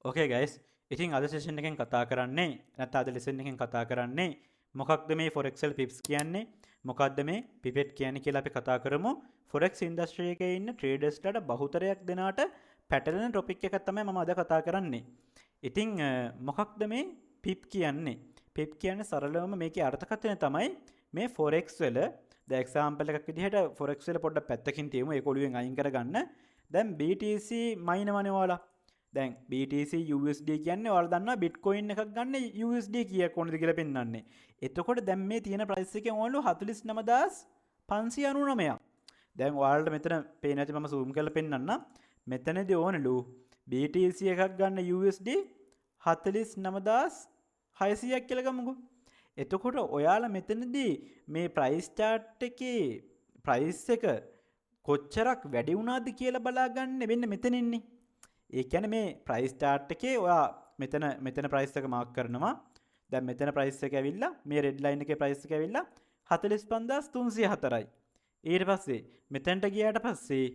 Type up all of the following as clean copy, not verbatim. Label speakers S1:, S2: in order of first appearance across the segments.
S1: ඕකේ guys. ඉතින් අද session එකෙන් කතා කරන්නේ නැත්නම් අද ලෙසන් එකෙන් කතා කරන්නේ මොකක්ද මේ ෆොරෙක්සල් පිප්ස් කියන්නේ? මොකක්ද මේ පිපෙට් කියන්නේ කියලා අපි කතා කරමු. ෆොරෙක්ස් ඉන්ඩස්ට්‍රි එකේ ඉන්න ට්‍රේඩර්ස්ලාට බහුතරයක් දෙනාට පැටලෙන ටොපික් එකක් තමයි මම අද කතා කරන්නේ. ඉතින් මොකක්ද මේ පිප් කියන්නේ? පිප් කියන්නේ සරලවම මේකේ අර්ථකථනය තමයි මේ ෆොරෙක්ස් වල ද එක්සාම්පල් එකක් විදිහට ෆොරෙක්ස් වල පොඩ්ඩක් පැත්තකින් තියමු. ඒක ඔළුවෙන් අයින් කරගන්න. දැන් BTC මයිනවනේ ඔයාලා. දැන් BTC USD කියන්නේ ඔයාලා දන්නවා Bitcoin එකක් ගන්න USD කීයක් ඕනද කියලා පෙන්වන්නේ. එතකොට දැන් මේ තියෙන ප්‍රයිස් එකේ ඕනලු 49599ක්. දැන් ඔයාලට මෙතන පේන ඇති මම zoom කරලා පෙන්නන්නම්. මෙතනදී ඕනලු BTC එකක් ගන්න USD 49600ක් කියලා ගමුකෝ. එතකොට ඔයාලා මෙතනදී මේ ප්‍රයිස් chart එකේ ප්‍රයිස් එක කොච්චරක් වැඩි වුණාද කියලා බලාගන්න වෙන්න මෙතන ඉන්නේ. ඒ කියන්නේ මේ ප්‍රයිස් chart එකේ ඔයා මෙතන ප්‍රයිස් එක මාක් කරනවා. දැන් මෙතන ප්‍රයිස් එක ඇවිල්ලා මේ රෙඩ් ලයින් එකේ ප්‍රයිස් එක ඇවිල්ලා 45304යි. ඊට පස්සේ මෙතනට ගියාට පස්සේ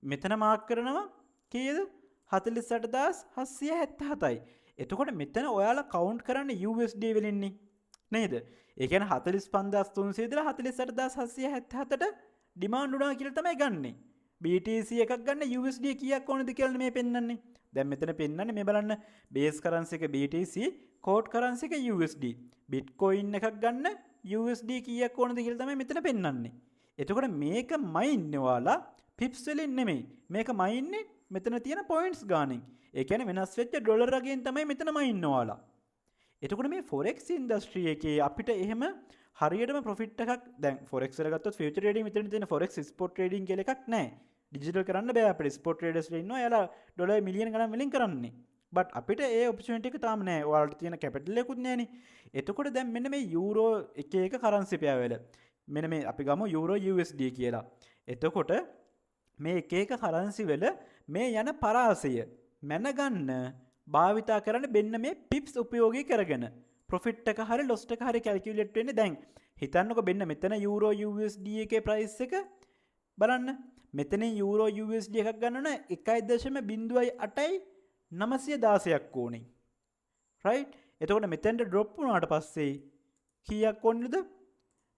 S1: මෙතන මාක් කරනවා කීයද? 48777යි. එතකොට මෙතන ඔයාලා කවුන්ට් කරන්නේ USD වලින්නේ නේද? ඒ කියන්නේ 45300 ඉඳලා 48777ට ඩිමාන්ඩ් උනා කියලා තමයි ගන්නෙ. BTC එකක් ගන්න USD කීයක් ඕනද කියලා මේ පෙන්වන්නේ. දැන් මෙතන පෙන්වන්නේ මේ බලන්න බේස් කරන්සි එක BTC, කෝඩ් කරන්සි එක USD. Bitcoin එකක් ගන්න USD කීයක් ඕනද කියලා තමයි මෙතන පෙන්වන්නේ. එතකොට මේක මයින්නේ ඔයාලා පිප්ස් වලින් නෙමෙයි. මේක මයින්නේ මෙතන තියෙන පොයින්ට්ස් ගානෙන්. ඒ කියන්නේ වෙනස් වෙච්ච ඩොලර් රගෙන් තමයි මෙතන මයින්නේ ඔයාලා. එතකොට මේ ෆොරෙක්ස් ඉන්ඩස්ට්‍රි එකේ අපිට එහෙම හරියටම ප්‍රොෆිට් එකක් දැන් ෆොරෙක්ස් වල ගත්තොත් ෆියුචර් ට්‍රේඩින් මෙතන තියෙන ෆොරෙක්ස් ස්පොට් ට්‍රේඩින් කියලා එකක් නැහැ. ඩිජිටල් කරන්න බෑ අපිට. ස්පොට් ට්‍රේඩර්ස්ලා ඉන්නවා. එයාලා ඩොලර් මිලියන ගණන් වලින් කරන්නේ. බට් අපිට ඒ ඔපචුනිටි එක තාම නැහැ. ඔයාලට තියෙන කැපිටල් එකකුත් නැහැනේ. එතකොට දැන් මෙන්න මේ යූරෝ එක කරන්සි පෙයාර වල මෙන්න මේ අපි ගමු යූරෝ USD කියලා. එතකොට මේ එක කරන්සි වල මේ යන පරාසය මැනගන්න භාවිතා කරන්න මෙන්න මේ පිප්ස් උපයෝගී කරගෙන ප්‍රොෆිට් එක හරි ලොස් එක හරි කැල්කියුලේට් වෙන්නේ. දැන් හිතන්නකො මෙන්න මෙතන යූරෝ USD එකේ ප්‍රයිස් එක බලන්න. මෙතන යූරෝ USD එකක් ගන්න ඕන 1.08යි 916ක් ඕනේ. රයිට්? එතකොට මෙතෙන්ට ඩ්‍රොප් වුණාට පස්සේ කීයක් ඕනේද?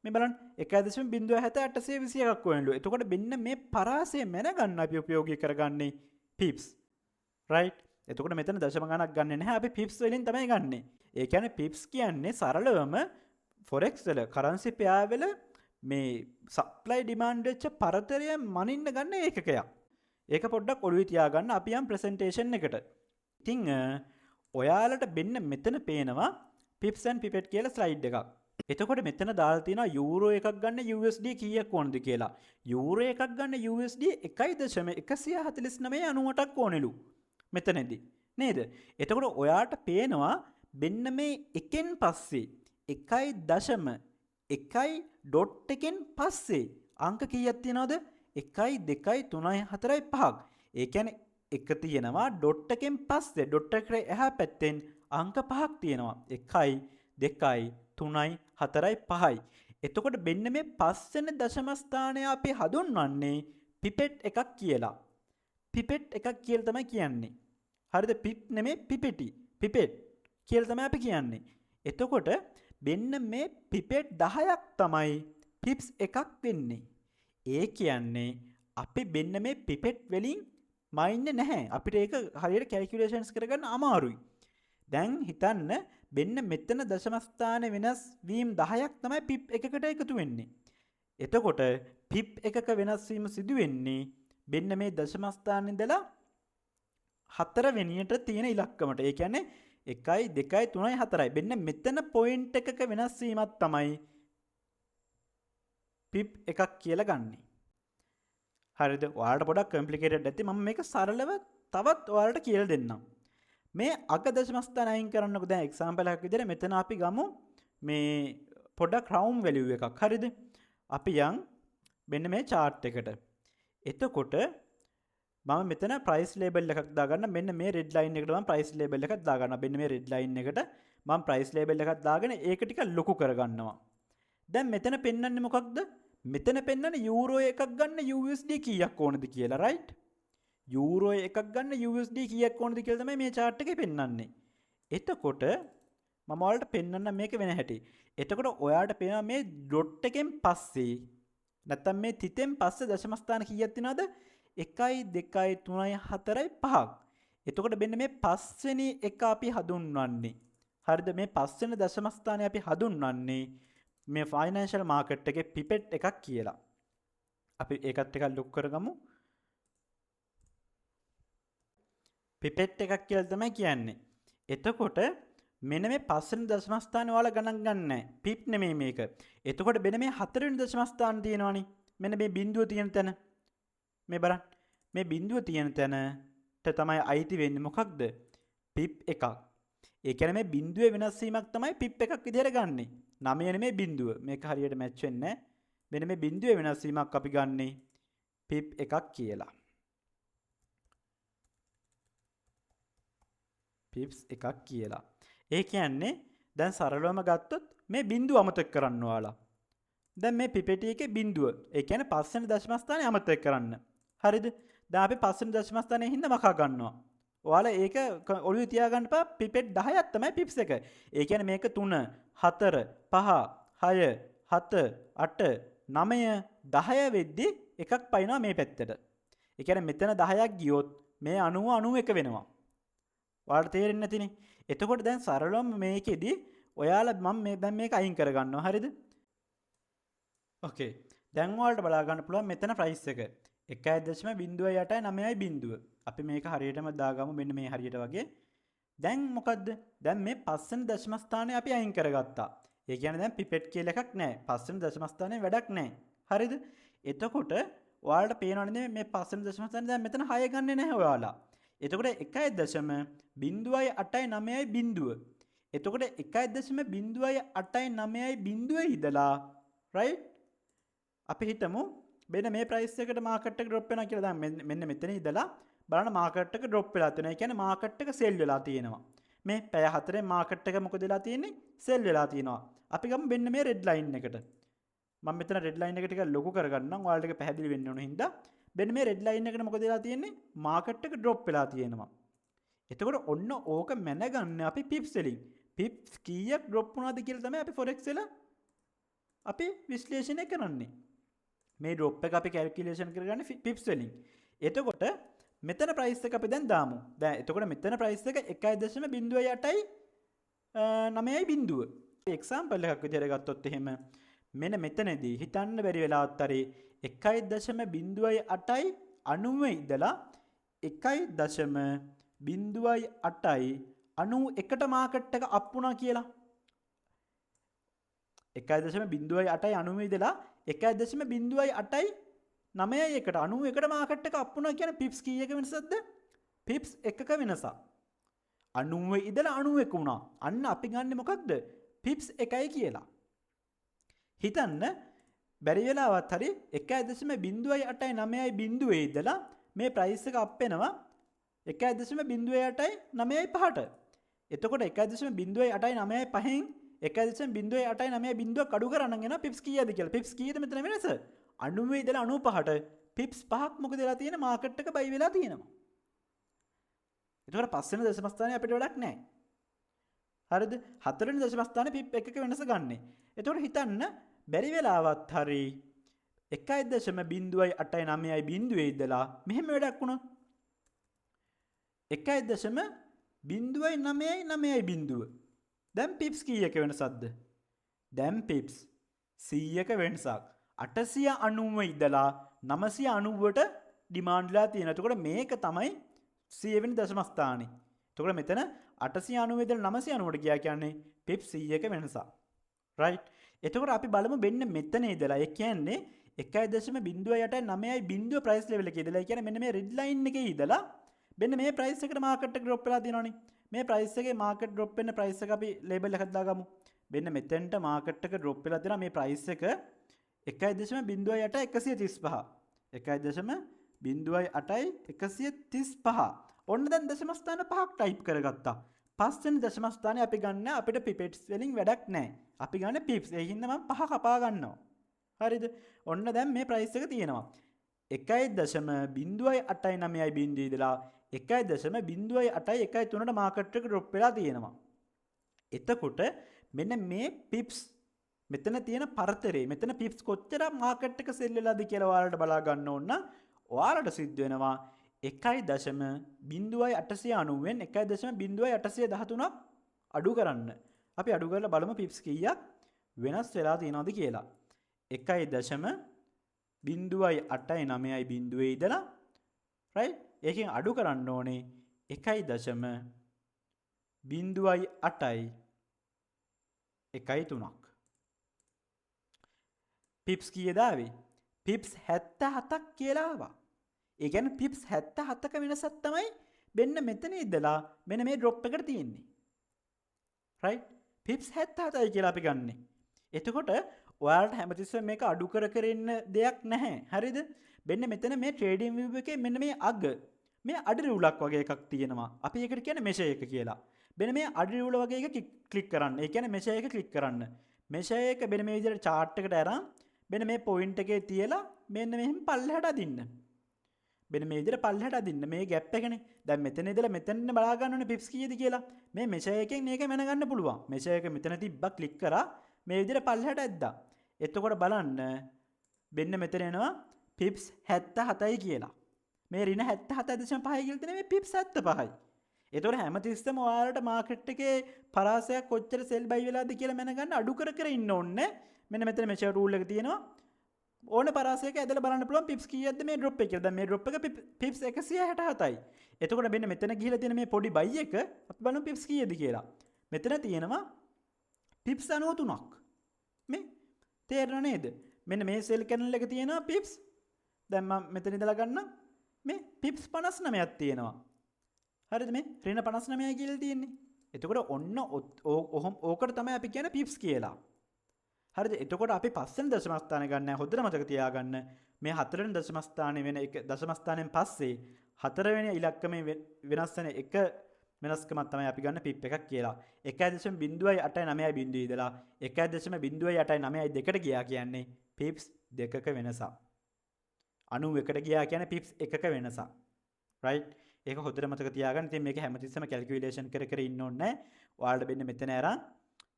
S1: මේ බලන්න 1.7821ක් ඕනලු. එතකොට මෙන්න මේ පරාසය මැනගන්න අපි උපයෝගී කරගන්නේ පිප්ස්. රයිට්? එතකොට මෙතන දශම ගණක් ගන්නෙ නැහැ. අපි පිප්ස් වලින් තමයි ගන්නෙ. ඒ කියන්නේ පිප්ස් කියන්නේ සරලවම ෆොරෙක්ස් වල කරන්සි පෙයාර වල මේ සප්ලයි ඩිමාන්ඩ් වෙච්ච පරතරය මනින්න ගන්න ඒකකයක්. ඒක පොඩ්ඩක් ඔළුවේ තියාගන්න අපි යම් ප්‍රසන්ටේෂන් එකට. ඉතින් ඔයාලට මෙන්න මෙතන පේනවා පිප්ස් ඇන්ඩ් පිපෙට් කියලා ස්ලයිඩ් එකක්. එතකොට මෙතන දාලා තියෙනවා යූරෝ එකක් ගන්න USD කීයක් ඕනද කියලා. යූරෝ එකක් ගන්න USD 1.149.98ක් ඕනෙලු. මෙතනදී නේද? එතකොට ඔයාට පේනවා මෙන්න මේ එකෙන් පස්සේ 1.1 ඩොට් එකෙන් පස්සේ අංක කීයක් තියනවද? 1 2 3 4 5ක්. ඒ කියන්නේ එක තියෙනවා ඩොට් එකෙන් පස්සේ ඩොට් එකට එහා පැත්තෙන් අංක 5ක් තියෙනවා. 1 2 3 4 5යි. එතකොට මෙන්න මේ පස්වෙනි දශම ස්ථානය අපි හඳුන්වන්නේ පිපෙට් එකක් කියලා. පිපෙට් එකක් කියලා තමයි කියන්නේ. හරිද? පිප් නෙමෙයි පිපෙටි. පිපෙට් කියලා තමයි අපි කියන්නේ. එතකොට මෙන්න මේ පිපෙට් 10ක් තමයි පිප්ස් එකක් වෙන්නේ. ඒ කියන්නේ අපි මෙන්න මේ පිපෙට් වලින් මයින්නේ නැහැ. අපිට ඒක හරියට කැල්කියුලේෂන්ස් කරගන්න අමාරුයි. දැන් හිතන්න මෙන්න මෙතන දශම ස්ථාන වෙනස් වීම 10ක් තමයි පිප් එකකට එකතු වෙන්නේ. එතකොට පිප් එකක වෙනස් වීම සිදු වෙන්නේ මෙන්න මේ දශම ස්ථානේ ඉඳලා 4 වෙනියට තියෙන ඉලක්කමට. ඒ කියන්නේ 1 2 3 4යි. මෙන්න මෙතන පොයින්ට් එකක වෙනස් වීමක් තමයි පිප් එකක් කියලා ගන්නෙ. හරිද? ඔයාලට පොඩක් කම්ප්ලිකේටඩ් ඇති. මම මේක සරලව තවත් ඔයාලට කියලා දෙන්නම්. මේ අග දශම ස්ථාන අයින් කරන්නකො. දැන් එක්සැම්පල් එකක් විදිහට මෙතන අපි ගමු මේ පොඩක් රවුන්ඩ් වැලියු එකක්. හරිද? අපි යන් මෙන්න මේ chart එකට. එතකොට මම මෙතන price label එකක් දාගන්න. මෙන්න මේ red line එකට මම price label එකක් දාගන්න. මෙන්න මේ red line එකට මම price label එකක් දාගෙන ඒක ටික ලොකු කරගන්නවා. දැන් මෙතන පෙන්වන්නේ මොකක්ද? මෙතන පෙන්වන්නේ යූරෝ එකක් ගන්න USD කීයක් ඕනද කියලා. right? යූරෝ එකක් ගන්න USD කීයක් ඕනද කියලා තමයි මේ chart එකේ පෙන්වන්නේ. එතකොට මම ඔයාලට පෙන්වන්න මේක වෙන හැටි. එතකොට ඔයාලට පේනවා මේ ඩොට් එකෙන් පස්සේ නැත්තම් මේ තිතෙන් පස්සේ දශම ස්ථාන කීයක් තියෙනවද? 1 2 3 4 5ක්. එතකොට මෙන්න මේ පස්වෙනි එක අපි හඳුන්වන්නේ. හරිද? මේ පස්වෙනි දශම ස්ථානය අපි හඳුන්වන්නේ මේ ෆයිනෑන්ෂල් මාකට් එකේ පිපෙට් එකක් කියලා. අපි ඒකත් ටිකක් ලොක් කරගමු. පිපෙට් එකක් කියලා තමයි කියන්නේ. එතකොට මෙන්න මේ පස්වෙනි දශම ස්ථානේ ඔයාලා ගණන් ගන්නෑ. පිප් නෙමෙයි මේක. එතකොට මෙන්න මේ හතරවෙනි දශම ස්ථාන තියෙනවනේ. මෙන්න මේ බිඳුව තියෙන තැන. මේ බලන්න. මේ බිඳුව තියෙන තැනට තමයි අයිති වෙන්නේ මොකක්ද? පිප් එකක්. ඒ කියන්නේ මේ බිඳුවේ වෙනස් වීමක් තමයි පිප් එකක් විදිහට ගන්නෙ. 9 නෙමෙයි බිඳුව. මේක හරියට මැච් වෙන්නේ නැහැ. මෙන්න මේ බිඳුවේ වෙනස් වීමක් අපි ගන්නෙ පිප් එකක් කියලා. පිප්ස් එකක් කියලා. ඒ කියන්නේ දැන් සරලවම ගත්තොත් මේ බිඳුව අමතක කරන්න ඔයාලා. දැන් මේ පිපෙටි එකේ බිඳුව. ඒ කියන්නේ පස්වෙනි දශම ස්ථානේ අමතක කරන්න. හරිද? දැන් අපි පස්වෙනි දශම ස්ථානේ හින්දා මකා ගන්නවා. ඔයාලා ඒක ඔළුවේ තියාගන්න එපා. පිපෙට් 10ක් තමයි පිප්ස් එක. ඒ කියන්නේ මේක 3 4 5 6 7 8 9 10 වෙද්දී එකක් පයින්නවා මේ පැත්තට. ඒ කියන්නේ මෙතන 10ක් ගියොත් මේ 91 වෙනවා. ඔයාලට තේරෙන්නේ නැතිනේ. එතකොට දැන් සරලවම මේකෙදි ඔයාලා මම දැන් මේක අයින් කරගන්නවා. හරිද? ඕකේ. දැන් ඔයාලට බලා ගන්න පුළුවන් මෙතන ප්‍රයිස් එක 1.0890යි බිඳුව. අපි මේක හරියටම දාගමු මෙන්න මේ හරියට වගේ. දැන් මොකද්ද? දැන් මේ පස්වෙනි දශම ස්ථානේ අපි අයින් කරගත්තා. ඒ කියන්නේ දැන් පිපෙට් කියලා එකක් නැහැ. පස්වෙනි දශම ස්ථානේ වැඩක් නැහැ. හරිද? එතකොට ඔයාලට පේනවනේ මේ පස්වෙනි දශම ස්ථානේ දැන් මෙතන 6 ගන්නෙ නැහැ ඔයාලා. එතකොට 1.0890යි බිඳුව. එතකොට 1.0890යි බිඳුවේ ඉඳලා right අපි හිතමු මෙන්න මේ ප්‍රයිස් එකට මාකට් එක ඩ්‍රොප් වෙනවා කියලා. දැන් මෙන්න මෙතන ඉඳලා බලන්න මාකට් එක ඩ්‍රොප් වෙලා තියෙනවා. ඒ කියන්නේ මාකට් එක සෙල් වෙලා තියෙනවා. මේ පැය 4 මාකට් එක මොකද වෙලා තියෙන්නේ? සෙල් වෙලා තියෙනවා. අපි ගමු මෙන්න මේ රෙඩ් ලයින් එකට. මම මෙතන රෙඩ් ලයින් එක ටික ලොකු කරගන්නම් ඔයාලට ඒක පැහැදිලි වෙන්න ඕන හින්දා. මෙන්න මේ රෙඩ් ලයින් එකට මොකද වෙලා තියෙන්නේ? මාකට් එක ඩ්‍රොප් වෙලා තියෙනවා. එතකොට ඔන්න ඕක මැනගන්න අපි පිප්ස් වලින්. පිප්ස් කීයක් ඩ්‍රොප් වුණාද කියලා තමයි අපි forex වල අපි විශ්ලේෂණය කරන්නේ. මේ ඩ්‍රොප් එක අපි කැල්කියුලේෂන් කරගන්නේ පිප්ස් වලින්. එතකොට මෙතන ප්‍රයිස් එක අපි දැන් දාමු. දැන් එතකොට මෙතන ප්‍රයිස් එක 1.0890යි බිඳුව. එක්සැම්පල් එකක් විදිහට ගත්තොත් එහෙම මෙන්න මෙතනදී හිතන්න බැරි වෙලාවත් හරි 1.08යි 90 ඉඳලා 1.08යි 91ට මාකට් එක අප් වුණා කියලා. 1.08යි 90 ඉඳලා 1.08යි 9යි එකට 91ට මාකට් එක අප් වුණා කියන පිප්ස් කීයක වෙනසක්ද? පිප්ස් එකක වෙනසක්. 90 ඉඳලා 91 වුණා. අන්න අපි ගන්නෙ මොකක්ද? පිප්ස් එකයි කියලා. හිතන්න බැරි වෙලාවත් හරි 1.0890යි බිඳුවේ ඉඳලා මේ ප්‍රයිස් එක අප් වෙනවා 1.08යි 5ට. එතකොට 1.08යි 5න් 1.08යි බිඳුවක් අඩු කරන්න යන පිප්ස් කීයද කියලා. පිප්ස් කීයද මෙතන වෙනස? 90 ඉඳලා 95ට පිප්ස් 5ක් මොකද වෙලා තියෙන්නේ? මාකට් එක බයි වෙලා තියෙනවා. එතකොට පස්වෙනි දශම ස්ථානේ අපිට වැඩක් නැහැ. හරිද? හතරවෙනි දශම ස්ථානේ පිප් එකක වෙනස ගන්නෙ. එතකොට හිතන්න බැරි වෙලාවත් හරි 1.0890යි බිඳුවේ ඉඳලා මෙහෙම වැඩක් වුණොත් 1.09යි බිඳුව. දැන් පිප්ස් කීයක වෙනසක්ද? දැන් පිප්ස් 100ක වෙනසක්. 890 ඉඳලා 990ට ඩිමාන්ඩ්ලා තියෙනවා. එතකොට මේක තමයි 100 වෙනි දශම ස්ථානේ. එතකොට මෙතන 890 ඉඳලා 990ට ගියා කියන්නේ පිප්ස් 100ක වෙනසක්. right? එතකොට අපි බලමු මෙන්න මෙතන ඉඳලා ඒ කියන්නේ 1.0890යි බිඳුව ප්‍රයිස් ලෙවල් එකේ ඉඳලා ඒ කියන්නේ මෙන්න මේ රෙඩ් ලයින් එකේ ඉඳලා මෙන්න මේ ප්‍රයිස් එකට මාකට් එක ඩ්‍රොප් වෙලා තියෙනවනේ. මේ ප්‍රයිස් එකේ මාකට් ඩ්‍රොප් වෙන ප්‍රයිස් එක අපි ලේබල් එකක් දාගමු. මෙන්න මෙතෙන්ට මාකට් එක ඩ්‍රොප් වෙලා තියෙනවා. මේ ප්‍රයිස් එක 1.0835. 1.0835. ඔන්න දැන් දශම ස්ථාන පහක් ටයිප් කරගත්තා. පස්වෙනි දශම ස්ථානේ අපි ගන්න අපිට පිපෙට්ස් වලින් වැඩක් නැහැ. අපි ගන්න පිප්ස්. ඒ හින්දා මම පහ කපා ගන්නවා. හරිද? ඔන්න දැන් මේ ප්‍රයිස් එක තියෙනවා. 1.08.9 ඉඳලා 1.08.13ට මාකට් එක ඩ්‍රොප් වෙලා තියෙනවා. එතකොට මෙන්න මේ පිප්ස් මෙතන තියෙන පරතරේ මෙතන පිප්ස් කොච්චර මාකට් එක සෙල් වෙලාද කියලා ඔයාලට බලා ගන්න ඕන නම් ඔයාලට සිද්ධ වෙනවා 1.0890න් 1.0813ක් අඩු කරන්න. අපි අඩු කරලා බලමු පිප්ස් කීයක් වෙනස් වෙලා තියෙනවද කියලා. 1.0890 ඉඳලා right ඒකෙන් අඩු කරන්න ඕනේ 1.08 පිප්ස් කීයද ආවේ? පිප්ස් 77ක් කියලා ආවා. ඒ කියන්නේ පිප්ස් 77ක වෙනසක් තමයි මෙන්න මෙතන ඉඳලා මෙන්න මේ ඩ්‍රොප් එකට තියෙන්නේ. right පිප්ස් 77යි කියලා අපි ගන්නෙ. එතකොට ඔයාලට හැමතිස්සෙම මේක අඩු කර කර ඉන්න දෙයක් නැහැ. හරිද? මෙන්න මෙතන මේ ට්‍රේඩින් view එකේ මෙන්න මේ අග මේ අඩි රියුලක් වගේ එකක් තියෙනවා. අපි ඒකට කියන්නේ මෙෂර් එක කියලා. මෙන්න මේ අඩි රියුල වගේ එක ක්ලික් කරන්න. ඒ කියන්නේ මෙෂර් එක ක්ලික් කරන්න. මෙෂර් එක මෙන්න මේ විදිහට chart එකට අරන් මෙන්න මේ පොයින්ට් එකේ තියලා මෙන්න මෙහෙම පල්ලෙහාට අදින්න. මෙන්න මේ විදිහට පල්ලෙහාට අදින්න. මේ ગેප් එකනේ. දැන් මෙතන ඉඳලා මෙතන බලා ගන්න ඕනේ පිප්ස් කීයද කියලා. මේ මෙෂර් එකෙන් මේක මැනගන්න පුළුවන්. මෙෂර් එක මෙතන තිබ්බා ක්ලික් කරා මේ විදිහට පල්ලෙහාට ඇද්දා. එතකොට බලන්න මෙන්න මෙතන එනවා පිප්ස් 77යි කියලා. මේ ඍණ 77.5 කියලා තියෙන මේ පිප්ස් 75යි. එතකොට හැමතිස්සෙම ඔයාලට මාකට් එකේ පරාසයක් කොච්චර සෙල් බයි වෙලාද කියලා මැනගන්න අඩු කර කර ඉන්න ඕනේ. මෙන්න මෙතන මෙෂර් රූල් එක තියෙනවා. ඕනේ පරාසයක ඇදලා බලන්න පුළුවන් පිප්ස් කීයක්ද මේ ඩ්‍රොප් එක කියලා. දැන් මේ ඩ්‍රොප් එක පිප්ස් 167යි. එතකොට මෙන්න මෙතන ගිහිලා තියෙන මේ පොඩි බයි එක අපි බලමු පිප්ස් කීයද කියලා. මෙතන තියෙනවා පිප්ස් 93ක්. මේ තේරෙනව නේද? මෙන්න මේ සෙල් කැනල් එක තියෙනවා පිප්ස්. දැන් මම මෙතන ඉඳලා ගන්නම්. මේ පිප්ස් 59ක් තියෙනවා. හරිද? මේ ඍණ 59යි කියලා තියෙන්නේ. එතකොට ඔන්න ඕකට තමයි අපි කියන්නේ පිප්ස් කියලා. හරිද? එතකොට අපි පස්වෙනි දශම ස්ථානය ගන්න හොඳට මතක තියාගන්න. මේ හතරවෙනි දශම ස්ථානය වෙන එක දශම ස්ථානයෙන් පස්සේ හතරවෙනි ඉලක්කමේ වෙනස් වෙන එක වෙනස්කමක් තමයි අපි ගන්න පිප් එකක් කියලා. 1.0890 ඉඳලා 1.0892ට ගියා කියන්නේ පිප්ස් දෙකක වෙනසක්. 91ට ගියා කියන්නේ පිප්ස් එකක වෙනසක්. right? ඒක හොඳට මතක තියාගන්න. ඉතින් මේක හැමතිස්සෙම කැල්කියුලේෂන් කර කර ඉන්න ඕනේ නැහැ. ඔයාලට මෙන්න මෙතන අරන්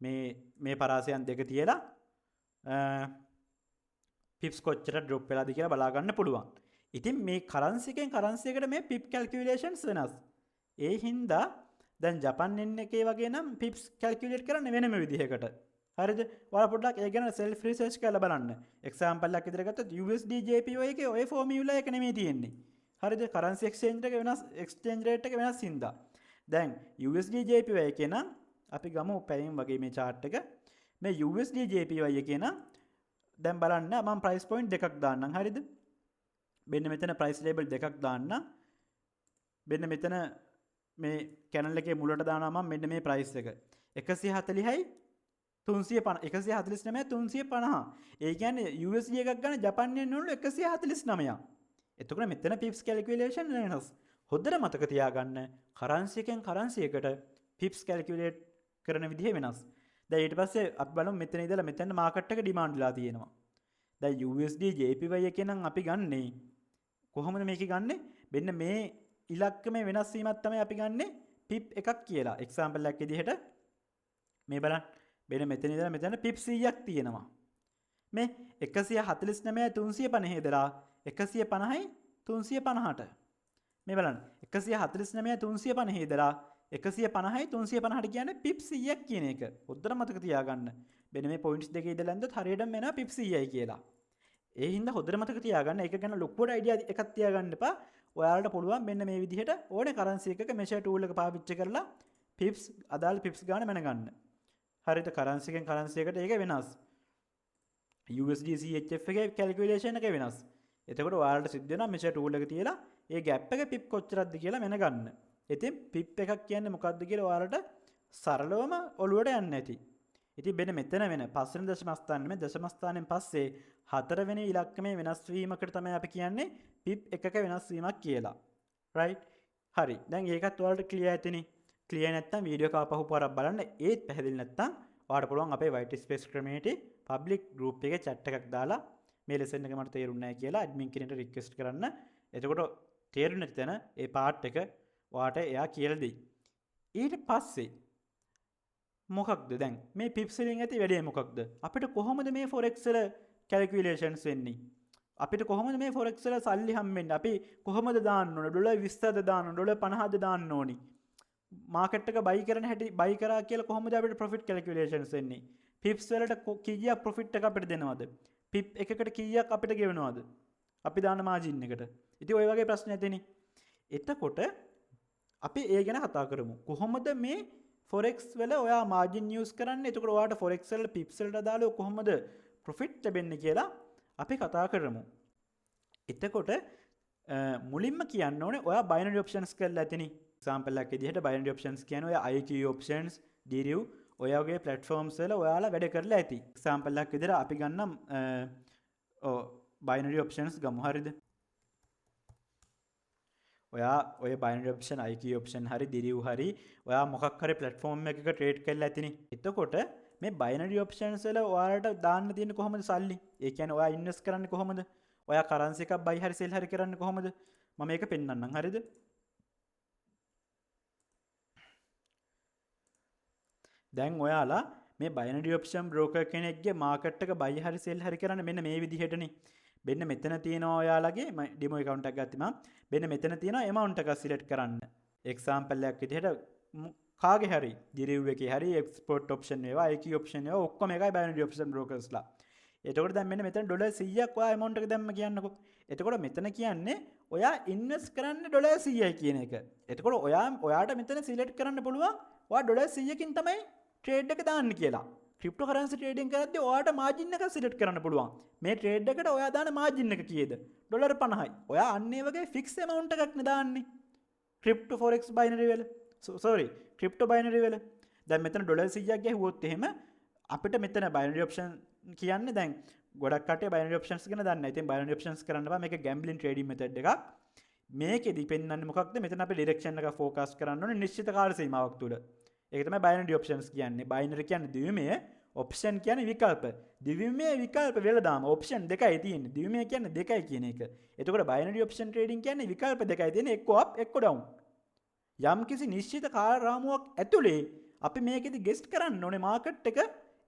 S1: මේ පරාසයන් දෙක තියලා පිප්ස් කොච්චර ඩ්‍රොප් වෙලාද කියලා බලා ගන්න පුළුවන්. ඉතින් මේ කරන්සි එකෙන් කරන්සි එකට මේ පිප් කැල්කියුලේෂන්ස් වෙනස්. ඒ හින්දා දැන් ජපන් yen එකේ වගේ නම් පිප්ස් කැල්කියුලේට් කරන්න වෙනම විදිහකට. හරිද? ඔයාලා පොඩ්ඩක් ඒ ගැන self research කරලා බලන්න. එක්සැම්පල් එකක් විදිහට ගත්තොත් USD JPY එකේ ඔය ෆෝමියුලා එක නෙමෙයි තියෙන්නේ. හරිද? කරන්සි එක්ස්චේන්ජ් එක වෙනස්, එක්ස්චේන්ජ් රේට් එක වෙනස් හින්දා. දැන් USD JPY එකේ නම් අපි ගමු පැයෙන් වගේ මේ chart එක. මේ USD JPY එකේ නම් දැන් බලන්න මම price point දෙකක් දාන්නම්. හරිද? මෙන්න මෙතන price label දෙකක් දාන්න. මෙන්න මෙතන මේ channel එකේ මුලට දානවා මම මෙන්න මේ price එක 140යි 350 149 350. ඒ කියන්නේ USD එකක් ගන්න ජපන් yen වල 149ක්. එතකොට මෙතන pips calculation වෙනස්. හොඳට මතක තියාගන්න currency එකෙන් currency එකට pips calculate කරන විදිහ වෙනස්. දැන් ඊට පස්සේ අපි බලමු මෙතන ඉඳලා මෙතන මාකට් එක ඩිමාන්ඩ් වෙලා තියෙනවා. දැන් USD JPY එකේ නම් අපි ගන්නේ කොහොමද මේක ගන්නෙ? මෙන්න මේ ඉලක්කමේ වෙනස් වීමක් තමයි අපි ගන්නෙ pip එකක් කියලා. එක්සැම්පල් එකක් විදිහට මේ බලන්න. මෙන්න මෙතන ඉඳලා මෙතන pip 100ක් තියෙනවා. මේ 149 350 ඉඳලා 150යි 350ට. මේ බලන්න 149 350 ඉඳලා 150යි 350ට කියන්නේ pip 100ක් කියන එක. හොද්දට මතක තියාගන්න. මෙන්න මේ පොයින්ට්ස් දෙකේ ඉඳලා ඇඳුත් හරියටම එනවා pip 100යි කියලා. ඒ හින්දා හොද්දට මතක තියාගන්න. ඒක ගැන ලොකුවට අයිඩියා එකක් තියාගන්න එපා. ඔයාලට පුළුවන් මෙන්න මේ විදිහට ඕනේ කරන්සි එකක මෙෂර් ටූල් එක පාවිච්චි කරලා pips අදාළ pips ගන්න මැනගන්න. හරිද? කරන්සි එකෙන් කරන්සි එකට ඒක වෙනස්. USD CHF එකේ කැල්කියුලේෂන් එක වෙනස්. එතකොට ඔයාලට සිද්ධ වෙනවා මෙෂර් ටූල් එක තියලා ඒ ગેප් එක pip කොච්චරක්ද කියලා මැනගන්න. ඉතින් pip එකක් කියන්නේ මොකක්ද කියලා ඔයාලට සරලවම ඔළුවට යන්න ඇති. ඉතින් මෙතන වෙන පස්වෙනි දශම ස්ථානෙ මේ දශම ස්ථානෙන් පස්සේ හතරවෙනි ඉලක්කමේ වෙනස් වීමකට තමයි අපි කියන්නේ pip එකක වෙනස් වීමක් කියලා. right? හරි. දැන් ඒකත් ඔයාලට ක්ලියර් ඇතිනේ. ක්ලියර් නැත්නම් වීඩියෝ එක ආපහු පාරක් බලන්න. ඒත් පැහැදිලි නැත්නම් ඔයාලට පුළුවන් අපේ white space community public group එකේ chat එකක් දාලා මේ ලෙසන් එක මට තේරුන්නේ නැහැ කියලා ඇඩ්මින් කෙනෙක්ට රික්වෙස්ට් කරන්න. එතකොට තේරුණ තැන ඒ පාර්ට් එක ඔයාට එයා කියලා දෙයි. ඊට පස්සේ මොකක්ද දැන් මේ පිප්ස් වලින් ඇති වැඩේ මොකක්ද? අපිට කොහොමද මේ forex වල calculations වෙන්නේ? අපිට කොහොමද මේ forex වල සල්ලි හම්බෙන්නේ? අපි කොහොමද දාන්න ඕන? ඩොලර් 20ද දාන්න ඕන? ඩොලර් 50ද දාන්න ඕනි? මාකට් එක බයි කරන හැටි බයි කරා කියලා කොහොමද අපිට profit calculations වෙන්නේ? පිප්ස් වලට කීයක් profit එක අපිට දෙනවද? පිප් එකකට කීයක් අපිට ගෙවනවද? අපි දාන මාජින් එකට. ඉතින් ওই වගේ ප්‍රශ්න ඇතිනේ. එතකොට අපි ඒ ගැන කතා කරමු. කොහොමද මේ forex වල ඔයා මාජින් යූස් කරන්නේ? එතකොට ඔයාට forex වල pips වලට දාලා කොහොමද profit ලැබෙන්නේ කියලා අපි කතා කරමු. එතකොට මුලින්ම කියන්න ඕනේ ඔයා binary options කරලා ඇතිනේ. example එකක් විදිහට binary options කියන්නේ ඔය IQ options, deriv ඔය වගේ platforms වල ඔයාලා වැඩ කරලා ඇති. example එකක් විදිහට අපි ගන්නම් binary options ගමු. හරිද? ඔයා ඔය binary option IQ option හරි deriv හරි ඔයා මොකක් හරි platform එකක trade කරලා ඇතිනේ. එතකොට මේ binary options වල ඔයාලට දාන්න තියෙන්නේ කොහොමද සල්ලි? ඒ කියන්නේ ඔයා invest කරන්නේ කොහොමද? ඔයා currency එකක් buy හරි sell හරි කරන්නේ කොහොමද? මම මේක පෙන්නන්නම්. හරිද? දැන් ඔයාලා මේ binary option broker කෙනෙක්ගේ market එක buy හරි sell හරි කරන්නේ මෙන්න මේ විදිහටනේ. මෙන්න මෙතන තියෙනවා ඔයාලගේ මම demo account එකක් ගත්තා මම. මෙන්න මෙතන තියෙනවා amount එකක් select කරන්න. example එකක් විදිහට කාගේ හරි deriv එකේ හරි export option වේවා IQ option වේවා ඔක්කොම එකයි binary option brokersලා. එතකොට දැන් මෙන්න මෙතන ඩොලර් 100ක් ඔයා amount එක දැම්ම කියන්නකෝ. එතකොට මෙතන කියන්නේ ඔයා invest කරන්නේ ඩොලර් 100යි කියන එක. එතකොට ඔයාට මෙතන select කරන්න පුළුවන් ඔයා ඩොලර් 100කින් තමයි trade එක දාන්න කියලා. cryptocurrency trading කරද්දී ඔයාට margin එකක් select කරන්න පුළුවන්. මේ trade එකට ඔයා දාන margin එක කීයද? ඩොලර් 50යි. ඔයා අන්න ඒ වගේ fix amount එකක් නේ දාන්නේ. crypto forex binary වල. sorry crypto binary වල. දැන් මෙතන ඩොලර් 100ක් ගැහුවොත් එහෙම අපිට මෙතන binary option කියන්නේ දැන් ගොඩක් කටේ binary options ගැන දන්නේ නැහැ. ඉතින් binary options කරන්න බෑ. මේක gambling trading method එකක්. මේකෙදි පෙන්වන්නේ මොකක්ද? මෙතන අපි direction එක focus කරන්න ඕනේ නිශ්චිත කාල සීමාවක් තුල. ඒක තමයි binary options කියන්නේ. binary කියන්නේ ද්විමය, option කියන්නේ විකල්ප. ද්විමය විකල්ප වෙලදාම option දෙකයි තියෙන්නේ. ද්විමය කියන්නේ දෙකයි කියන එක. එතකොට binary option trading කියන්නේ විකල්ප දෙකයි තියෙන්නේ. එක්ක up එක්ක down. යම් කිසි නිශ්චිත කාල රාමුවක් ඇතුලේ අපි මේකෙදි ගෙස්ට් කරන්න ඕනේ මාකට් එක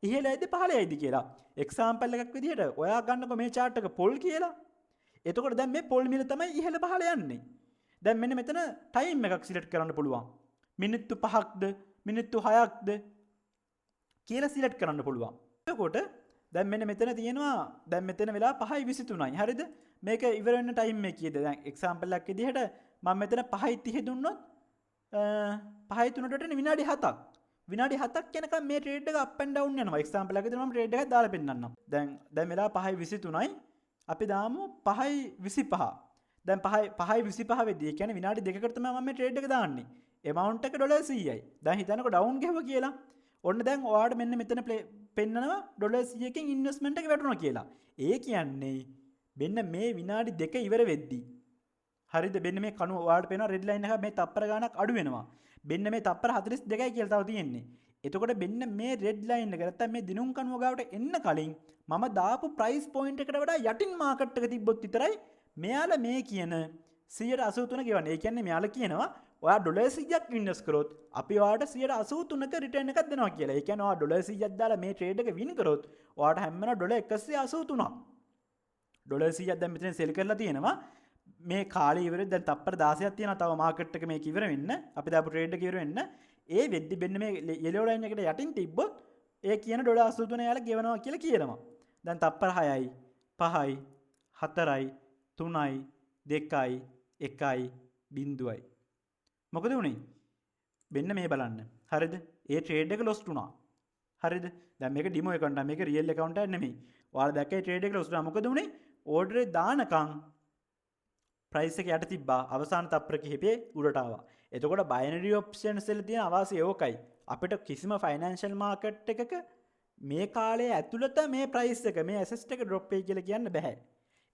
S1: ඉහළයිද පහළයිද කියලා. එක්සාම්පල් එකක් විදිහට ඔයා ගන්නකො මේ chart එක පොල් කියලා. එතකොට දැන් මේ පොල් මිල තමයි ඉහළ පහළ යන්නේ. දැන් මෙන්න මෙතන ටයිම් එකක් සිලෙක්ට් කරන්න පුළුවන්. මිනිත්තු 5ක්ද මිනිත්තු 6ක්ද කියලා සිලෙක්ට් කරන්න පුළුවන්. එතකොට දැන් මෙන්න මෙතන තියෙනවා දැන් මෙතන වෙලා 5:23යි. හරිද? මේක ඉවර වෙන්න ටයිම් එක කීයද? දැන් එක්සාම්පල් එකක් විදිහට මම මෙතන 5:30 දුන්නොත් 5:03ට විනාඩි 7ක්. විනාඩි 7ක් යනකම් මේ ට්‍රේඩ් එක up and down යනවා. එක්සාම්පල් එකකට මම ට්‍රේඩ් එකක් දාලා පෙන්නන්නම්. දැන් වෙලා 5:23යි. අපි දාමු 5:25. දැන් 5:25 වෙද්දී ඒ කියන්නේ විනාඩි 2කට තමයි මම මේ ට්‍රේඩ් එක දාන්නේ. amount එක ඩොලර් 100යි. දැන් හිතන්නකො ඩවුන් ගහුවා කියලා. ඔන්න දැන් ඔයාලට මෙන්න මෙතන පෙන්නනවා ඩොලර් 100කින් ඉන්වෙස්ට්මන්ට් එක වැටුණා කියලා. ඒ කියන්නේ මෙන්න මේ විනාඩි 2 ඉවර වෙද්දී හරිද? මෙන්න මේ කණුව ඔයාලට පේනවා රෙඩ් ලයින් එක මේ තප්පර ගාණක් අඩු වෙනවා. මෙන්න මේ තප්පර 42යි කියලා තව තියෙන්නේ. එතකොට මෙන්න මේ රෙඩ් ලයින් එක නැත්තම් මේ දිනුම් කණුව ගාවට එන්න කලින් මම දාපු ප්‍රයිස් පොයින්ට් එකට වඩා යටින් මාකට් එක තිබ්බොත් විතරයි මෙයාලා මේ කියන 183 ගෙවන්නේ. ඒ කියන්නේ මෙයාලා කියනවා ඔයා ඩොලර් 100ක් ඉන්වෙස්ට් කරොත් අපි ඔයාට 183ක රිටර්න් එකක් දෙනවා කියලා. ඒ කියන්නේ ඔයා ඩොලර් 100ක් දාලා මේ ට්‍රේඩ් එක වින් කරොත් ඔයාට හැම වෙලාවෙම ඩොලර් 183ක්. ඩොලර් 100ක් දැන් මෙතන සෙල් කරලා තියෙනවා. මේ කාලේ ඉවරෙද්දී දැන් තප්පර 16ක් තියෙනවා තව මාකට් එක මේක ඉවර වෙන්න. අපි දාපු ට්‍රේඩ් එක ඉවර වෙන්න. ඒ වෙද්දි මෙන්න මේ යෙලෝ ලයින් එකට යටින් තිබ්බොත් ඒ කියන ඩොලර් 83 යාලා ගෙවනවා කියලා කියනවා. දැන් තප්පර 6යි 5යි 4යි 3යි 2යි 1යි 0යි. මොකද උනේ? මෙන්න මේ බලන්න. හරිද? ඒ ට්‍රේඩ් එක ලොස්ට් වුණා. හරිද? දැන් මේක ඩිමෝ account එක මේක රියල් account එකක් නෙමෙයි. ඔයාලා දැක්කේ ට්‍රේඩ් එක ලොස්ට් වුණා. මොකද උනේ? ඕඩර් එක දානකම් ප්‍රයිස් එක යට තිබ්බා. අවසාන තප්පර කිහිපේ උඩට ආවා. එතකොට binary options වල තියෙන අවාසිය ඕකයි. අපිට කිසිම financial market එකක මේ කාලය ඇතුළත මේ ප්‍රයිස් එක මේ asset එක drop වෙයි කියලා කියන්න බෑ.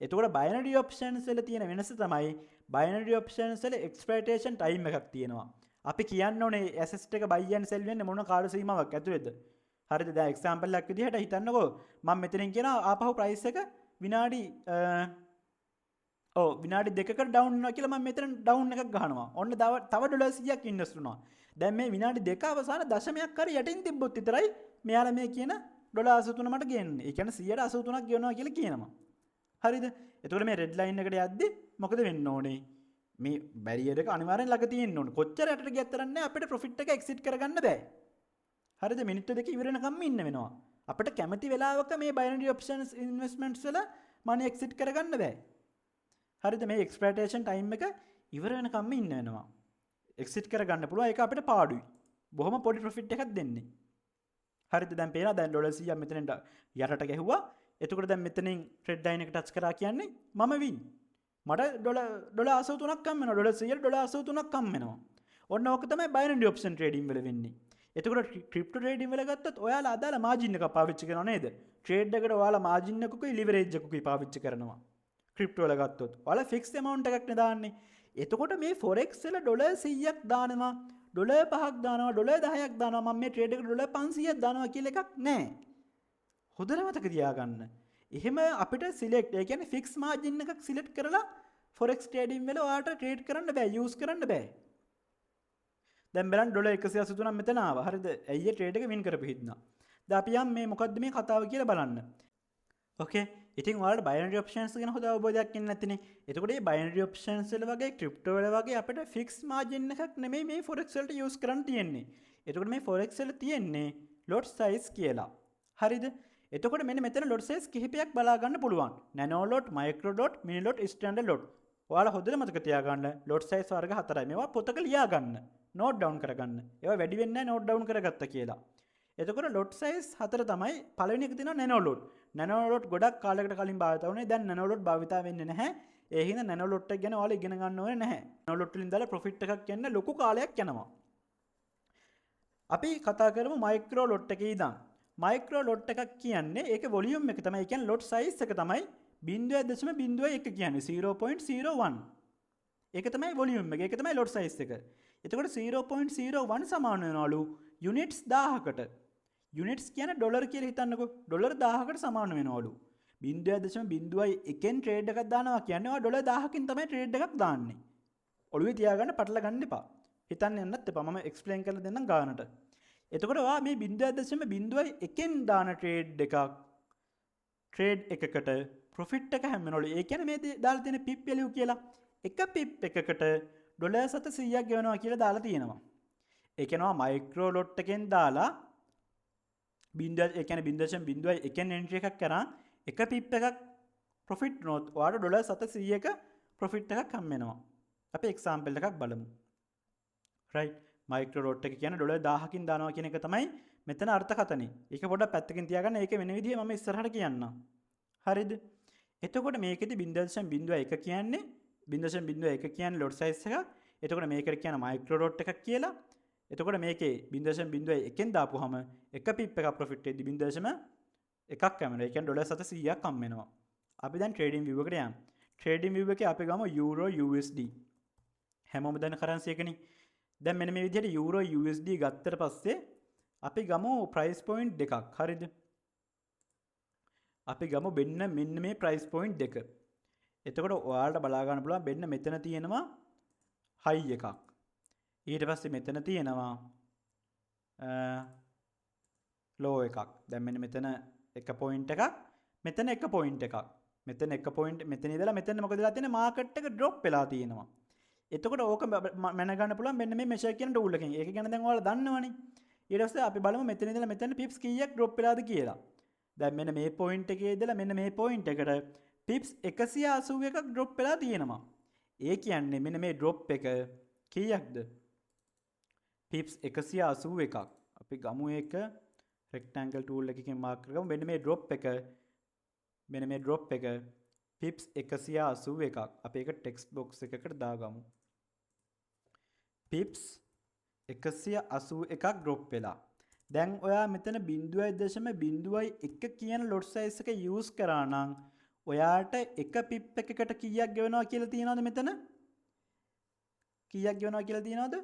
S1: එතකොට binary options වල තියෙන වෙනස තමයි binary options වල exploitation time එකක් තියෙනවා. අපි කියන්න ඕනේ asset එක buy and sell වෙන්නේ මොන කාල සීමාවක් ඇතුළේද? හරිද? දැන් example එකක් විදිහට හිතන්නකෝ මම මෙතනින් කියනවා ආපහු price එක විනාඩි විනාඩි දෙක ඩවන්න කියලම මෙතන ඩවන්් එකක් ගහනවා ඔන්න තව ඩොලසියක් ඉන්නස්ටුනවා දැන් මේ විනාඩි දෙක අවසාන දශමයක් කර යටින් තිබ්බොත් විතරයි මෙයාලා මේ කියන $83 මට ගේන්නේ. ඒ කියන්නේ 183ක් ගෙවනවා කියලා කියනවා. හරිද? එතකොට මේ රෙඩ් ලයින් එකට යද්දි මොකද වෙන්න ඕනේ? මේ බැරියර් එක අනිවාර්යෙන් ළඟ තියෙන්න ඕනේ. කොච්චර යටට ගියත් තරන්නේ අපිට ප්‍රොෆිට් එක එක්සිට් කරගන්න බෑ. හරිද? මිනිත්තු දෙක ඉවර වෙනකම් ඉන්න වෙනවා. අපිට කැමති වෙලාවක මේ බයිනරි ඔප්ෂන්ස් ඉන්වෙස්ට්මන්ට්ස් වල මනි එක්සිට් කරගන්න බෑ. හරිද? මේ එක්ස්ප්ලොයිටේෂන් ටයිම් එක ඉවර වෙනකම් ඉන්න වෙනවා. එක්සිට් කරගන්න පුළුවන් ඒක අපිට පාඩුයි. බොහොම පොඩි ප්‍රොෆිට් එකක් දෙන්නේ. හරිද? දැන් පේනවා දැන් $100ක් මෙතනින් යටට ගැහුවා. එතකොට දැන් මෙතනින් ට්‍රෙඩ් ලයින් එක ටච් කරා කියන්නේ මම වින්. මට $83ක් හම් වෙනවා. $100 $83ක් හම් වෙනවා. ඔන්න ඕක තමයි බයිනරි ඔප්ෂන් ට්‍රේඩින් වල වෙන්නේ. එතකොට ක්‍රිප්ටෝ ට්‍රේඩින් වල ගත්තොත් ඔයාලා අදාළ මාජින් එකක් පාවිච්චි කරනව නේද? ට්‍රේඩ් එකට ඔයාලා මාජින් එකකුයි ලිවරේජ් එකකුයි පාවිච්චි කරනවා. ක්‍රිප්ටෝ වල ගත්තොත් ඔයාලා ෆික්ස්ඩ් amount එකක් නේ දාන්නේ. එතකොට මේ forex වල $100ක් දානවා $5ක් දානවා $10ක් දානවා මම මේ ට්‍රේඩ් එකට $500ක් දානවා කියලා එකක් නැහැ. හොඳට මතක තියාගන්න. එහෙම අපිට සිලෙක්ට් ඒ කියන්නේ ෆික්ස් මාජින් එකක් සිලෙක්ට් කරලා forex trading වල ඔයාලට ට්‍රේඩ් කරන්න බෑ යූස් කරන්න බෑ. දැන් බලන්න $183ක් මෙතන ආවා. හරිද? ඇයි ට්‍රේඩ් එක වින් කරපු හින්දා. දැන් අපි යම් මේ මොකද්ද මේ කතාව කියලා බලන්න. ඕකේ. ඉතින් ඔයාලට බයිනරි ඔප්ෂන්ස් ගැන හොඳ අවබෝධයක් ඉන්න නැතිනේ. එතකොට මේ බයිනරි ඔප්ෂන්ස් වල වගේ ක්‍රිප්ටෝ වල වගේ අපිට ෆික්ස් මාජින් එකක් නෙමෙයි මේ forex වලට යූස් කරන්න තියෙන්නේ. එතකොට මේ forex වල තියෙන්නේ lot size කියලා. හරිද? එතකොට මෙන්න මෙතන lot size කිහිපයක් බලා ගන්න පුළුවන්. nano lot, micro lot, mini lot, standard lot. ඔයාලා හොඳට මතක තියාගන්න lot size වර්ග 4යි. මේවා පොතක ලියා ගන්න. note down කරගන්න. ඒවා වැඩි වෙන්නේ නැහැ note down කරගත්තා කියලා. එතකොට lot size 4 තමයි පළවෙනි එක තියෙනවා nano lot. nano lot ගොඩක් කාලයකට කලින් භාවිත වුණේ. දැන් nano lot භාවිත වෙන්නේ නැහැ. ඒ හින්දා nano lot එක ගැන ඔයාලා ඉගෙන ගන්න ඕනේ නැහැ. nano lot වලින් දාලා profit එකක් යන්න ලොකු කාලයක් යනවා. අපි කතා කරමු micro lot එකේ ඉඳන්. micro lot එකක් කියන්නේ ඒකේ volume එක තමයි. ඒ කියන්නේ lot size එක තමයි 0.01 කියන්නේ 0.01. ඒක තමයි volume එක. ඒක තමයි lot size එක. එතකොට 0.01 සමාන වෙනවලු units 1000කට. units කියන්නේ ඩොලර් කියලා හිතන්නකෝ. ඩොලර් 1000කට සමාන වෙනවලු. 0.01න් ට්‍රේඩ් එකක් දානවා කියන්නේ ඔයා ඩොලර් 1000කින් තමයි ට්‍රේඩ් එකක් දාන්නේ. ඔළුවේ තියාගන්න පටල ගන්න එපා. හිතන්න යන්නත් එපා. මම එක්ස්ප්ලেইন කරලා දෙන්නම් ගානට. එතකොට ඔයා මේ 0.01න් දාන ට්‍රේඩ් එකක් ට්‍රේඩ් එකකට ප්‍රොෆිට් එක හැම වෙනවලු. ඒ කියන්නේ මේ දාලා තියෙන pip value කියලා එක pip එකකට $700ක් ගෙවනවා කියලා දාලා තියෙනවා. ඒ කියනවා මයික්‍රෝ ලොට් එකෙන් දාලා ඒ කියන්නේ 0.01න් එන්ට්‍රි එකක් කරා එක pip එකක් ප්‍රොෆිට් නොත් ඔයාලට $700ක ප්‍රොෆිට් එකක් හම් වෙනවා. අපි එක්සැම්පල් එකක් බලමු. රයිට් මයික්‍රෝ ලොට් එක කියන්නේ $1000කින් දානවා කියන එක තමයි මෙතන අර්ථකථනය. ඒක පොඩ්ඩක් පැත්තකින් තියාගන්න. ඒක වෙන විදිහේ මම ඉස්සරහට කියන්නම්. හරිද? එතකොට මේකෙදි 0.01 කියන්නේ 0.01 කියන්නේ lot size එකක්. එතකොට මේකට කියන මයික්‍රෝ ලොට් එකක් කියලා. එතකොට මේකේ 0.01න් දාපුවාම එක pip එකක් ප්‍රොෆිට් වෙද්දි 0.1ක් කැමෙනවා. ඒ කියන්නේ $700ක් හම් වෙනවා. අපි දැන් ට්‍රේඩින් view එකට යමු. ට්‍රේඩින් view එකේ අපි ගමු euro USD. හැමෝම දන්න කරන්සි එකනේ. දැන් මෙන්න මේ විදිහට euro USD ගත්තට පස්සේ අපි ගමු price point දෙකක්. හරිද? අපි ගමු මෙන්න මේ price point දෙක. එතකොට ඔයාලට බලා ගන්න පුළුවන් මෙන්න මෙතන තියෙනවා high එකක්. ඊට පස්සේ මෙතන තියෙනවා low එකක්. දැන් මෙන්න මෙතන එක point එකක්, මෙතන එක point එකක්. මෙතන එක point මෙතන ඉඳලා මෙතන මොකද වෙලා තියෙන්නේ? මාකට් එක drop වෙලා තියෙනවා. එතකොට ඕක මැනගන්න පුළුවන් මෙන්න මේ measure කියන tool එකෙන්. ඒක ගැන දැන් ඔයාලා දන්නවනේ. ඊට පස්සේ අපි බලමු මෙතන ඉඳලා මෙතන pips කීයක් drop වෙලාද කියලා. දැන් මෙන්න මේ point එකේ ඉඳලා මෙන්න මේ point එකට pips 181ක් drop වෙලා තියෙනවා. ඒ කියන්නේ මෙන්න මේ drop එක කීයක්ද? pips 181ක්. අපි ගමු ඒක rectangle tool එකකින් mark කරගමු. මෙන්න මේ drop එක pips 181ක්. අපි ඒක text box එකකට දාගමු. pips 181ක් drop වෙලා. දැන් ඔයා මෙතන 0.01 කියන lot size එක use කරා නම් ඔයාට එක pip එකකට කීයක් ගෙවනවා කියලා තියෙනවද මෙතන? කීයක් ගෙවනවා කියලා තියෙනවද?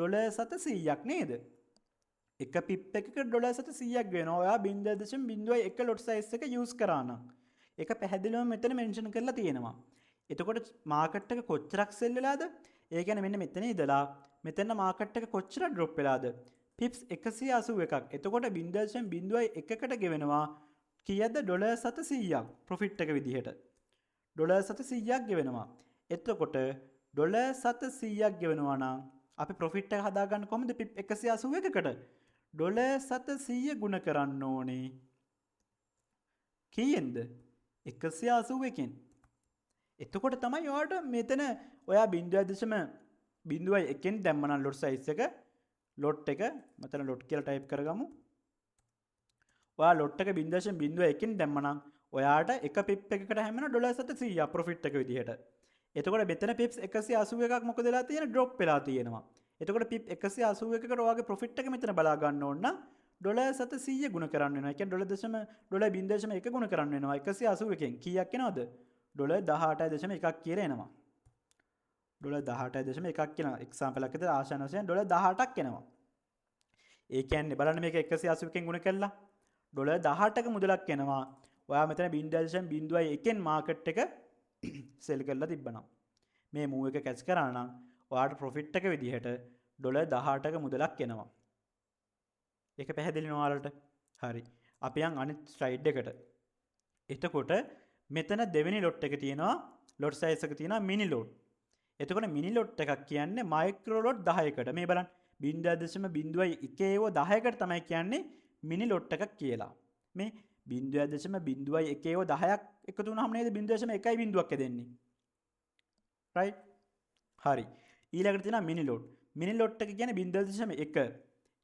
S1: $700ක් නේද? එක pip එකකට $700ක් ගෙවනවා. ඔයා 0.01 lot size එක use කරා නම්. එක පැහැදිලිවම මෙතන මෙන්ෂන් කරලා තියෙනවා. එතකොට මාකට් එක කොච්චරක් සෙල් වෙලාද? ඒ කියන්නේ මෙන්න මෙතන ඉඳලා මෙතන මාකට් එක කොච්චර ඩ්‍රොප් වෙලාද? පිප්ස් 181ක්. එතකොට 0.01කට ගෙවෙනවා කීයද? ඩොලර් 700ක් ප්‍රොෆිට් එක විදිහට. ඩොලර් 700ක් ගෙවෙනවා. එතකොට ඩොලර් 700ක් ගෙවෙනවා නම් අපි ප්‍රොෆිට් එක හදාගන්න කොහොමද? පිප් 181කට ඩොලර් 700 ගුණ කරන්න ඕනේ. කීයෙන්ද? 181කින්. එතකොට තමයි ඔයාට මෙතන ඔයා 0.01න් දැම්මනම් ලොට් සයිස් එක ලොට් එක මෙතන ලොට් කියලා ටයිප් කරගමු. ඔයා ලොට් එක 0.01න් දැම්මනම් ඔයාට එක පිප් එකකට හැමෙන ඩොලර් 700 ප්‍රොෆිට් එක විදිහට. එතකොට මෙතන පිප්ස් 181ක් මොකද වෙලා තියෙන්නේ? ඩ්‍රොප් වෙලා තියෙනවා. එතකොට පිප් 181කට ඔයාගේ ප්‍රොෆිට් එක මෙතන බලා ගන්න ඕන නම් ඩොලර් 700 ගුණ කරන්න වෙනවා. ඒ කියන්නේ ඩොලර් 0.1 ගුණ කරන්න වෙනවා 181කින්. කීයක් එනවද? ඩොලර් 18.1ක් කියලා එනවා. ඩොලර් 18.1ක් කියන එක්සැම්පල් එකකට ආශාන වශයෙන් ඩොලර් 18ක් එනවා. ඒ කියන්නේ බලන්න මේක 181කින් ගුණ කළා ඩොලර් 18ක මුදලක් එනවා. ඔයා මෙතන 0.01න් මාකට් එක සෙල් කරලා තිබ්බනම් මේ මූව් එක කැච් කරා නම් ඔයාට ප්‍රොෆිට් එක විදිහට ඩොලර් 18ක මුදලක් එනවා. ඒක පැහැදිලි නෝ ඔයාලට? හරි. අපි යන් අනිත් ස්ලයිඩ් එකට. එතකොට මෙතන දෙවෙනි ලොට් එක තියෙනවා ලොට් සයිස් එක තියෙනවා මිනි ලොට්. එතකොට මිනි ලොට් එකක් කියන්නේ මයික්‍රෝ ලොට් 10කට. මේ බලන්න 0.10කට තමයි කියන්නේ මිනි ලොට් එකක් කියලා. මේ 0.10ක් එකතු වුණාම නේද 0.1 බිඳුවක් දෙන්නේ. රයිට්? හරි. ඊළඟට තියෙනවා මිනි ලොට්. මිනි ලොට් එක කියන්නේ 0.1.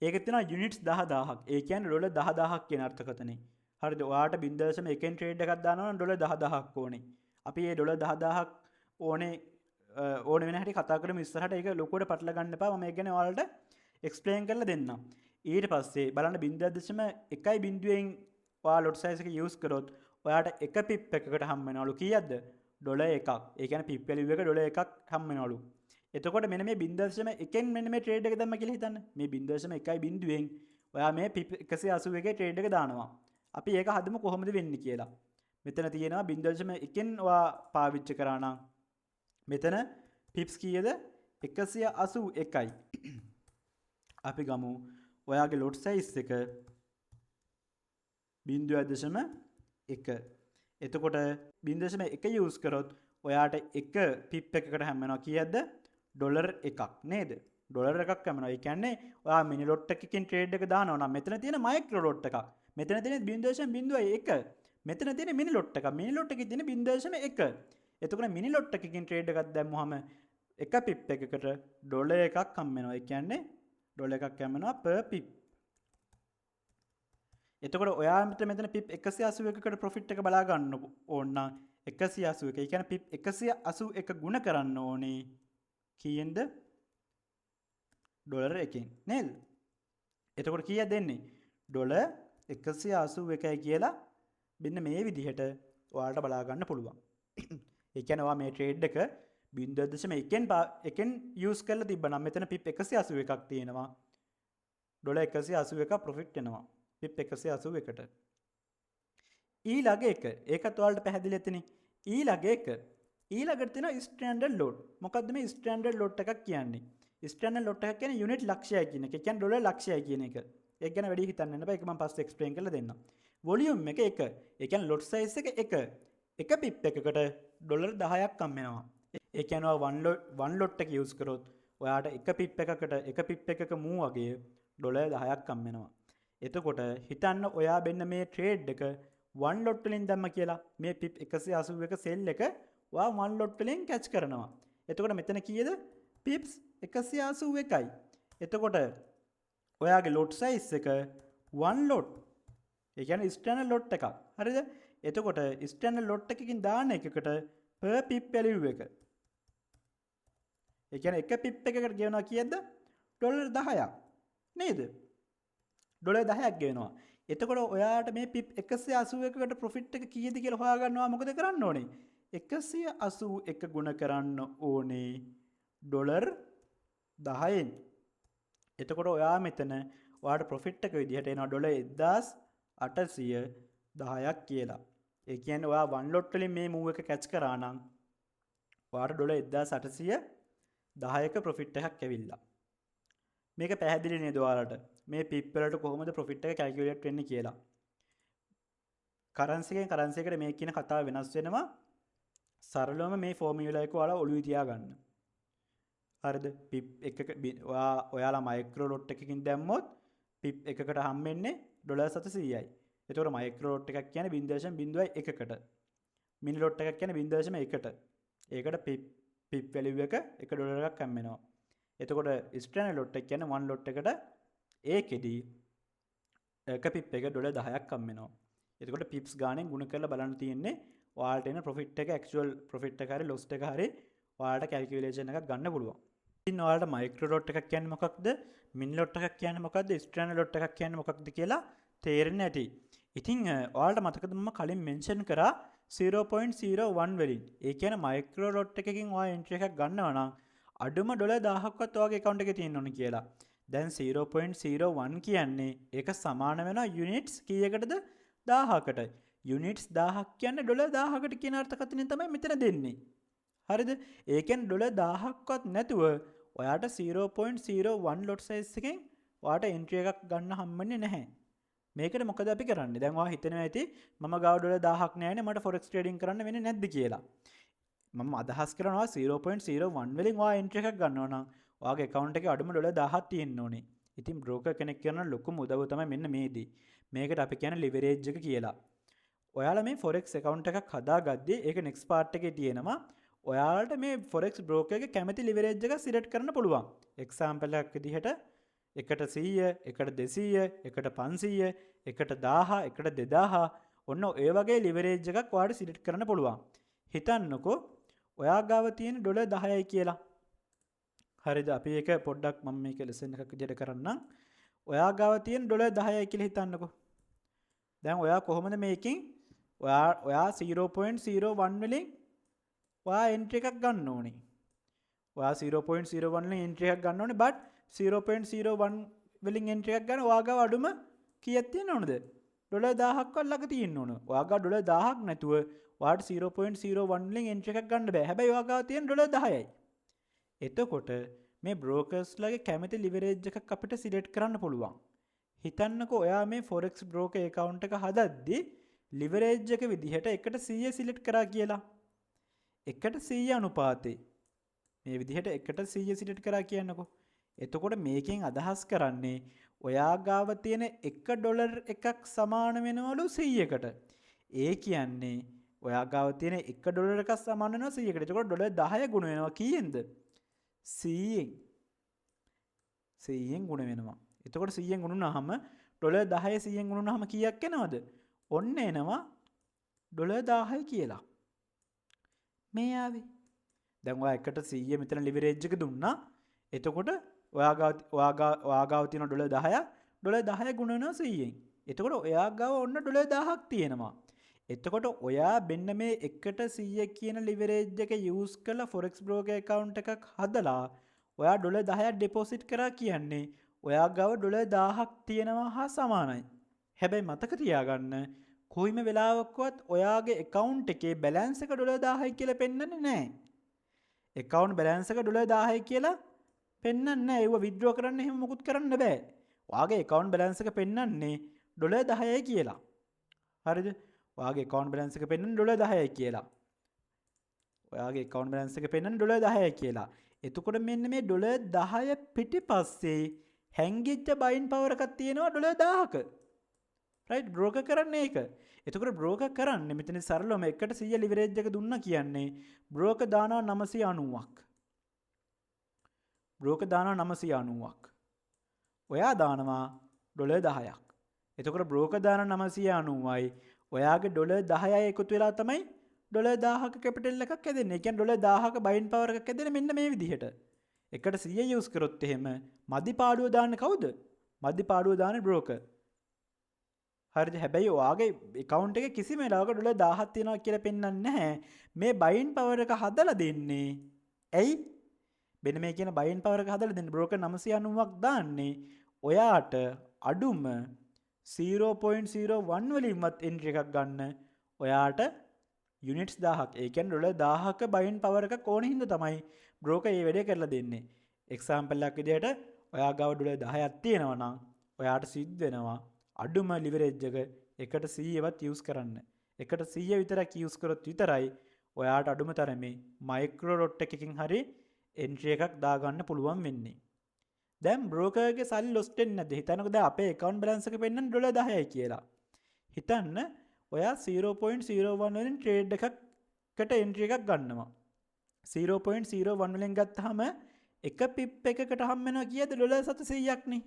S1: ඒකේ තියෙනවා යුනිට්ස් 10000ක්. ඒ කියන්නේ ඩොලර් 10000ක් කියන අර්ථකථනය. හරිද? ඔයාට 0.1න් ට්‍රේඩ් එකක් දානවා නම් ඩොලර් 10000ක් ඕනේ. අපි මේ ඩොලර් 10000ක් ඕනේ වෙන හැටි කතා කරමු ඉස්සරහට. ඒක ලොකුවට පටල ගන්න එපා. මම ඒක ගැන ඔයාලට එක්ස්ප්ලেইন කරලා දෙන්නම්. ඊට පස්සේ බලන්න 0.1 බිඳුවෙන් ඔයා ලොට් සයිස් එක යූස් කරොත් ඔයාට එක පිප් එකකට හම් වෙනවලු කීයක්ද? ඩොලර් 1ක්. ඒ කියන්නේ පිප් වැලියු එක ඩොලර් 1ක් හම් වෙනවලු. එතකොට මෙන්න මේ 0.1න් මෙන්න මේ ට්‍රේඩ් එක දැම්ම කියලා හිතන්න. මේ 0.1 බිඳුවෙන් ඔයා මේ පිප් 181 ට්‍රේඩ් එක දානවා. අපි ඒක හදමු කොහොමද වෙන්නේ කියලා. මෙතන තියෙනවා 0.1න් ඔයා පාවිච්චි කරා නම් මෙතන පිප්ස් කීයද? 181යි. අපි ගමු ඔයාගේ ලොට් සයිස් එක 0.1. එතකොට 0.1 යූස් කරොත් ඔයාට එක පිප් එකකට හැම වෙනවා කීයක්ද? ඩොලර් 1ක් නේද? ඩොලර් 1ක් හැම වෙනවා. ඒ කියන්නේ ඔයා මිනි ලොට් එකකින් ට්‍රේඩ් එක දානවා නම් මෙතන තියෙන මයික්‍රෝ ලොට් එකක්. මෙතන තියෙන 0.01. මෙතන තියෙන මිනි ලොට් එකක්. මිනි ලොට් එකේ තියෙන 0.1. එතකොට මිනි ලොට් එකකින් ට්‍රේඩ් එකක් දැම්මොහම එක පිප් එකකට ඩොලර් 1ක් හම් වෙනවා. ඒ කියන්නේ ඩොලර් 1ක් හම් වෙනවා per pip. එතකොට ඔයාට මෙතන පිප් 181කට ප්‍රොෆිට් එක බලා ගන්න ඕන නම් 181. ඒ කියන්නේ පිප් 181 ගුණ කරන්න ඕනේ කීයෙන්ද? ඩොලර් 1කින් නේද? එතකොට කීයක් දෙන්නේ? ඩොලර් 181යි කියලා මෙන්න මේ විදිහට ඔයාලට බලා ගන්න පුළුවන්. ඒ කියන්නේ ඔයා මේ ට්‍රේඩ් එක 0.1න් යූස් කරලා තිබ්බනම් මෙතන පිප් 181ක් තියෙනවා. ඩොලර් 181ක් ප්‍රොෆිට් එනවා. පිප් 181ට. ඊළඟ එක. ඒකත් ඔයාලට පැහැදිලි ඇතිනේ. ඊළඟට තියෙනවා ස්ටෑන්ඩඩ් ලොට්. මොකද්ද මේ ස්ටෑන්ඩඩ් ලොට් එකක් කියන්නේ? ස්ටෑන්ඩඩ් ලොට් එකක් කියන්නේ යුනිට් ලක්ෂයයි කියන එක. ඒ කියන්නේ ඩොලර් ලක්ෂයයි කියන එක. ඒක ගැන වැඩි හිතන්න යන්න බෑ. ඒක මම පස්සේ එක්ස්ප්ලেইন කරලා දෙන්නම්. වොලියුම් එක 1. ඒ කියන්නේ ලොට් සයිස් එක 1. එක පිප් එකකට ඩොලර් 10ක් හම් වෙනවා. ඒ කියන්නේ ඔයා වන් ලොට් එක යූස් කරොත් ඔයාට එක පිප් එකක මූ වගේ ඩොලර් 10ක් හම් වෙනවා. එතකොට හිතන්න ඔයා වෙන්න මේ ට්‍රේඩ් එක වන් ලොට් වලින් දැම්ම කියලා. මේ පිප් 181 සෙල් එක ඔයා වන් ලොට් වලින් කැච් කරනවා. එතකොට මෙතන කීයද? පිප්ස් 181යි. එතකොට ඔයාගේ ලොට් සයිස් එක වන් ලොට්. ඒ කියන්නේ ස්ටෑන්ඩඩ් ලොට් එකක්. හරිද? එතකොට ස්ටෑන්ඩඩ් ලොට් එකකින් දාන එකකට per pip value එක. ඒ කියන්නේ එක පිප් එකකට ගෙවනවා කීයද? ඩොලර් 10ක්. නේද? ඩොලර් 10ක් ගෙවනවා. එතකොට ඔයාට මේ පිප් 181කට ප්‍රොෆිට් එක කීයද කියලා හොයාගන්නවා මොකද කරන්න ඕනේ? 181 ගුණ කරන්න ඕනේ ඩොලර් 10න්. එතකොට ඔයා මෙතන ඔයාට ප්‍රොෆිට් එක විදිහට එනවා ඩොලර් 1810ක් කියලා. ඒ කියන්නේ ඔයා වන් ලොට් වලින් මේ මූව් එක කැච් කරා නම් ඔයාට ඩොලර් 1810ක ප්‍රොෆිට් එකක් ඇවිල්ලා. මේක පැහැදිලි නේද ඔයාලට? මේ පිප් වලට කොහොමද ප්‍රොෆිට් එක කැල්කියුලේට් වෙන්නේ කියලා. කරන්සි එකෙන් කරන්සි එකට මේ කියන කතාව වෙනස් වෙනවා. සරලවම මේ ෆෝමියුලා එක ඔයාලා ඔළුවේ තියාගන්න. හරිද? පිප් එකක ඔයාලා මයික්‍රෝ ලොට් එකකින් දැම්මොත් පිප් එකකට හම්බෙන්නේ ඩොලර් 700යි. එතකොට මයික්‍රෝ ලොට් එකක් කියන්නේ 0.01කට. මිනි ලොට් එකක් කියන්නේ 0.1ට. ඒකට පිප් වැලියු එක 1 ඩොලර් එකක් හම්බෙනවා. එතකොට ස්ටෑන්ඩඩ් ලොට් එක කියන්නේ 1 ලොට් එකට ඒකෙදි එක පිප් එක ඩොලර් 10ක් හම්බෙනවා. එතකොට පිප්ස් ගානෙන් ගුණ කරලා බලන්න තියෙන්නේ ඔයාලට එන ප්‍රොෆිට් එක ඇක්චුවල් ප්‍රොෆිට් එක හරි ලොස් එක හරි ඔයාලට කැල්කියුලේෂන් එකක් ගන්න පුළුවන්. ඉතින් ඔයාලට මයික්‍රෝ ලොට් එකක් කියන්නේ මොකක්ද? මිනි ලොට් එකක් කියන්නේ මොකක්ද? ස්ටෑන්ඩඩ් ලොට් එකක් කියන්නේ මොකක්ද කියලා තේරෙන්නේ නැති. ඉතින් ඔයාලට මතකද මම කලින් මෙන්ෂන් කරා 0.01 වලින්. ඒ කියන්නේ මයික්‍රෝ ලොට් එකකින් ඔයා එන්ට්‍රි එකක් ගන්නවා නම් අඩුම ඩොලර් 1000ක්වත් ඔයාගේ account එකේ තියෙන්න ඕන කියලා. දැන් 0.01 කියන්නේ ඒක සමාන වෙනවා යුනිට්ස් කීයකටද? 1000කට. යුනිට්ස් 1000ක් කියන්නේ ඩොලර් 1000කට කියන අර්ථකථනය තමයි මෙතන දෙන්නේ. හරිද? ඒ කියන්නේ ඩොලර් 1000ක්වත් නැතුව ඔයාට 0.01 lot size එකෙන් ඔයාට එන්ට්‍රි එකක් ගන්න හම්බෙන්නේ නැහැ. මේකට මොකද අපි කරන්නේ? දැන් ඔයා හිතනවා ඇති මම ගාව ඩොලර් 1000ක් නැහැනේ මට forex trading කරන්න වෙන්නේ නැද්ද කියලා. මම අදහස් කරනවා 0.01 වලින් ඔයා එන්ට්‍රි එකක් ගන්නවා නම් ඔයාගේ account එකේ අඩුම ඩොලර් 1000ක් තියෙන්න ඕනේ. ඉතින් broker කෙනෙක් කරන ලොකුම උදව්ව තමයි මෙන්න මේදී. මේකට අපි කියන්නේ leverage එක කියලා. ඔයාලා මේ forex account එකක් හදාගද්දී ඒක next part එකේ තියෙනවා. ඔයාලට මේ forex broker එකේ කැමති leverage එක select කරන්න පුළුවන්. example එකක් විදිහට 100, 200, 500, 1000, 2000 ඔන්න ඔය වගේ leverage එකක් ඔයාලට select කරන්න පුළුවන්. හිතන්නකෝ ඔයා ගාව තියෙන ඩොලර් 10යි කියලා. හරිද? අපි ඒක පොඩ්ඩක් මම මේක lesson එකක් විදිහට කරන්නම්. ඔයා ගාව තියෙන ඩොලර් 10යි කියලා හිතන්නකෝ. දැන් ඔයා කොහොමද මේකෙන් ඔයා 0.01 වලින් ඔයා එන්ට්‍රි එකක් ගන්න ඕනේ. ඔයා 0.01 වලින් එන්ට්‍රි එකක් ගන්න ඕනේ. but 0.01 වලින් එන්ට්‍රි එකක් ගන්න ඔයා ගාව අඩුම කීයක් තියෙන්න ඕනද? ඩොලර් 1000ක්වත් ළඟ තියෙන්න ඕන. ඔයා ගාව ඩොලර් 1000ක් නැතුව ඔයාට 0.01 වලින් එන්ට්‍රි එකක් ගන්න බෑ. හැබැයි ඔයා ගාව තියෙන ඩොලර් 10යි. එතකොට මේ බ්‍රෝකර්ස්ලාගේ කැමති ලිවරේජ් එකක් අපිට සිලෙක්ට් කරන්න පුළුවන්. හිතන්නකෝ ඔයා මේ forex broker account එක හදද්දී ලිවරේජ් එක විදිහට 100 සිලෙක්ට් කරා කියලා. 100 අනුපාතේ මේ විදිහට 100 සිලෙක්ට් කරා කියන්නකෝ. එතකොට මේකෙන් අදහස් කරන්නේ ඔයා ගාව තියෙන 1 ඩොලර් එකක් සමාන වෙනවලු 100කට. ඒ කියන්නේ ඔයා ගාව තියෙන 1 ඩොලර් එකක් සමාන වෙනවා 100කට. එතකොට ඩොලර් 10 ගුණ වෙනවා කීයෙන්ද? 100ෙන්. 100ෙන් ගුණ වෙනවා. එතකොට 100ෙන් ගුණුනහම ඩොලර් 10 100ෙන් ගුණුනහම කීයක් එනවද? ඔන්න එනවා ඩොලර් 1000යි කියලා. මේ ආවේ. දැන් ඔයා එකට 100 මෙතන ලිවරේජ් එක දුන්නා. එතකොට ඔයා ගාව තියෙන ඩොලර් 10ක් ඩොලර් 10 ගුණ වෙනවා 100ෙන්. එතකොට ඔයා ගාව ඔන්න ඩොලර් 1000ක් තියෙනවා. එතකොට ඔයා මෙන්න මේ 100 කියන ලිවරේජ් එක යූස් කරලා forex broker account එකක් හදලා ඔයා ඩොලර් 10ක් ඩෙපොසිට් කරා කියන්නේ ඔයා ගාව ඩොලර් 1000ක් තියෙනවා හා සමානයි. හැබැයි මතක තියාගන්න කොයිම වෙලාවකවත් ඔයාගේ account එකේ balance එක ඩොලර් 1000යි කියලා පෙන්වන්නේ නැහැ. account balance එක ඩොලර් 1000යි කියලා පෙන්වන්නේ නැහැ. ඒව withdraw කරන්න එහෙම මොකුත් කරන්න බෑ. ඔයාගේ account balance එක පෙන්වන්නේ ඩොලර් 10යි කියලා. හරිද? ඔයාගේ account balance එක පෙන්වන්නේ ඩොලර් 10යි කියලා. ඔයාගේ account balance එක පෙන්වන්නේ ඩොලර් 10යි කියලා. එතකොට මෙන්න මේ ඩොලර් 10 පිටිපස්සේ හැංගිච්ච බයින් පවර් එකක් තියෙනවා ඩොලර් 1000ක. රයිට්? බ්‍රෝකර් කරන්නේ ඒක. එතකොට බ්‍රෝකර් කරන්නේ මෙතන සරලවම 100 ලිවරේජ් එක දුන්නා කියන්නේ බ්‍රෝකර් දානවා 990ක්. බ්‍රෝකර් දානවා 990ක්. ඔයා දානවා ඩොලර් 10ක්. එතකොට බ්‍රෝකර් දාන 990යි ඔයාගේ ඩොලර් 10යි එකතු වෙලා තමයි ඩොලර් 1000ක කැපිටල් එකක් හැදෙන්නේ. ඒ කියන්නේ ඩොලර් 1000ක බයින් පවර් එකක් හැදෙන්නේ මෙන්න මේ විදිහට. එකට 100 යූස් කරොත් එහෙම මදි පාඩුව දාන්නේ කවුද? මදි පාඩුව දාන්නේ බ්‍රෝකර්. හරිද? හැබැයි ඔයාගේ account එකේ කිසිම වෙලාවක ඩොලර් 1000ක් තියෙනවා කියලා පෙන්වන්නේ නැහැ. මේ බයින් පවර් එක හදලා දෙන්නේ. ඇයි? මෙන්න මේ කියන බයින් පවර් එක හදලා දෙන්නේ බ්‍රෝකර් 990ක් දාන්නේ ඔයාට අඩුම 0.01 වලින්වත් එන්ට්‍රි එකක් ගන්න ඔයාට යුනිට්ස් 1000ක් ඒ කියන්නේ ඩොලර් 1000ක බයින් පවර් එකක් ඕන හින්දා තමයි බ්‍රෝකර් මේ වැඩේ කරලා දෙන්නේ. එක්සැම්පල් එකක් විදිහට ඔයා ගාව ඩොලර් 10ක් තියෙනවා නම් ඔයාට සිද්ධ වෙනවා අඩුම ලිවරේජ් එක 100වත් යූස් කරන්න. 100 විතරක් යූස් කරොත් විතරයි ඔයාට අඩුම තරමේ මයික්‍රෝ ලොට් එකකින් හරි එන්ට්‍රි එකක් දාගන්න පුළුවන් වෙන්නේ. දැන් බ්‍රෝකර්ගේ සල්ලි ලොස් වෙන්නේ නැද්ද? හිතන්නකෝ දැන් අපේ account balance එක පෙන්නන්නේ ඩොලර් 10යි කියලා. හිතන්න ඔයා 0.01 වලින් ට්‍රේඩ් එකකට එන්ට්‍රි එකක් ගන්නවා. 0.01 වලින් ගත්තාම එක පිප් එකකට හම් වෙනවා කීයද? ඩොලර් 700ක් නේ.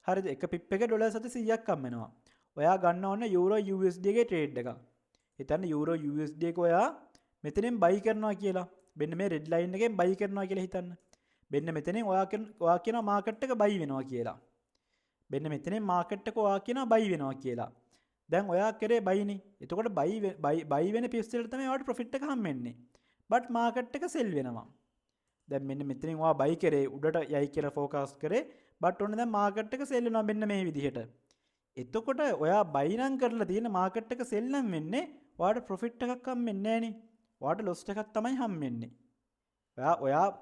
S1: හරිද? එක පිප් එක ඩොලර් 700ක් හම් වෙනවා. ඔයා ගන්න ඕන යූරෝ USD ගේ ට්‍රේඩ් එක. හිතන්න යූරෝ USD එක ඔයා මෙතනින් බයි කරනවා කියලා. මෙන්න මේ රෙඩ් ලයින් එකෙන් බයි කරනවා කියලා හිතන්න. මෙන්න මෙතනින් ඔයා කියනවා මාකට් එක බයි වෙනවා කියලා. මෙන්න මෙතනින් මාකට් එක ඔයා කියනවා බයි වෙනවා කියලා. දැන් ඔයා කරේ බයිනේ. එතකොට බයි වෙන පිස් වලට තමයි ඔයාට ප්‍රොෆිට් එක හම් වෙන්නේ. බට් මාකට් එක සෙල් වෙනවා. දැන් මෙන්න මෙතනින් ඔයා බයි කරේ උඩට යයි කියලා ෆෝකස් කරේ. බට් ඔන්න දැන් මාකට් එක සෙල් වෙනවා මෙන්න මේ විදිහට. එතකොට ඔයා බයි නම් කරලා තියෙන මාකට් එක සෙල් නම් වෙන්නේ ඔයාට ප්‍රොෆිට් එකක් හම් වෙන්නේ නැහනේ. ඔයාට ලොස් එකක් තමයි හම් වෙන්නේ.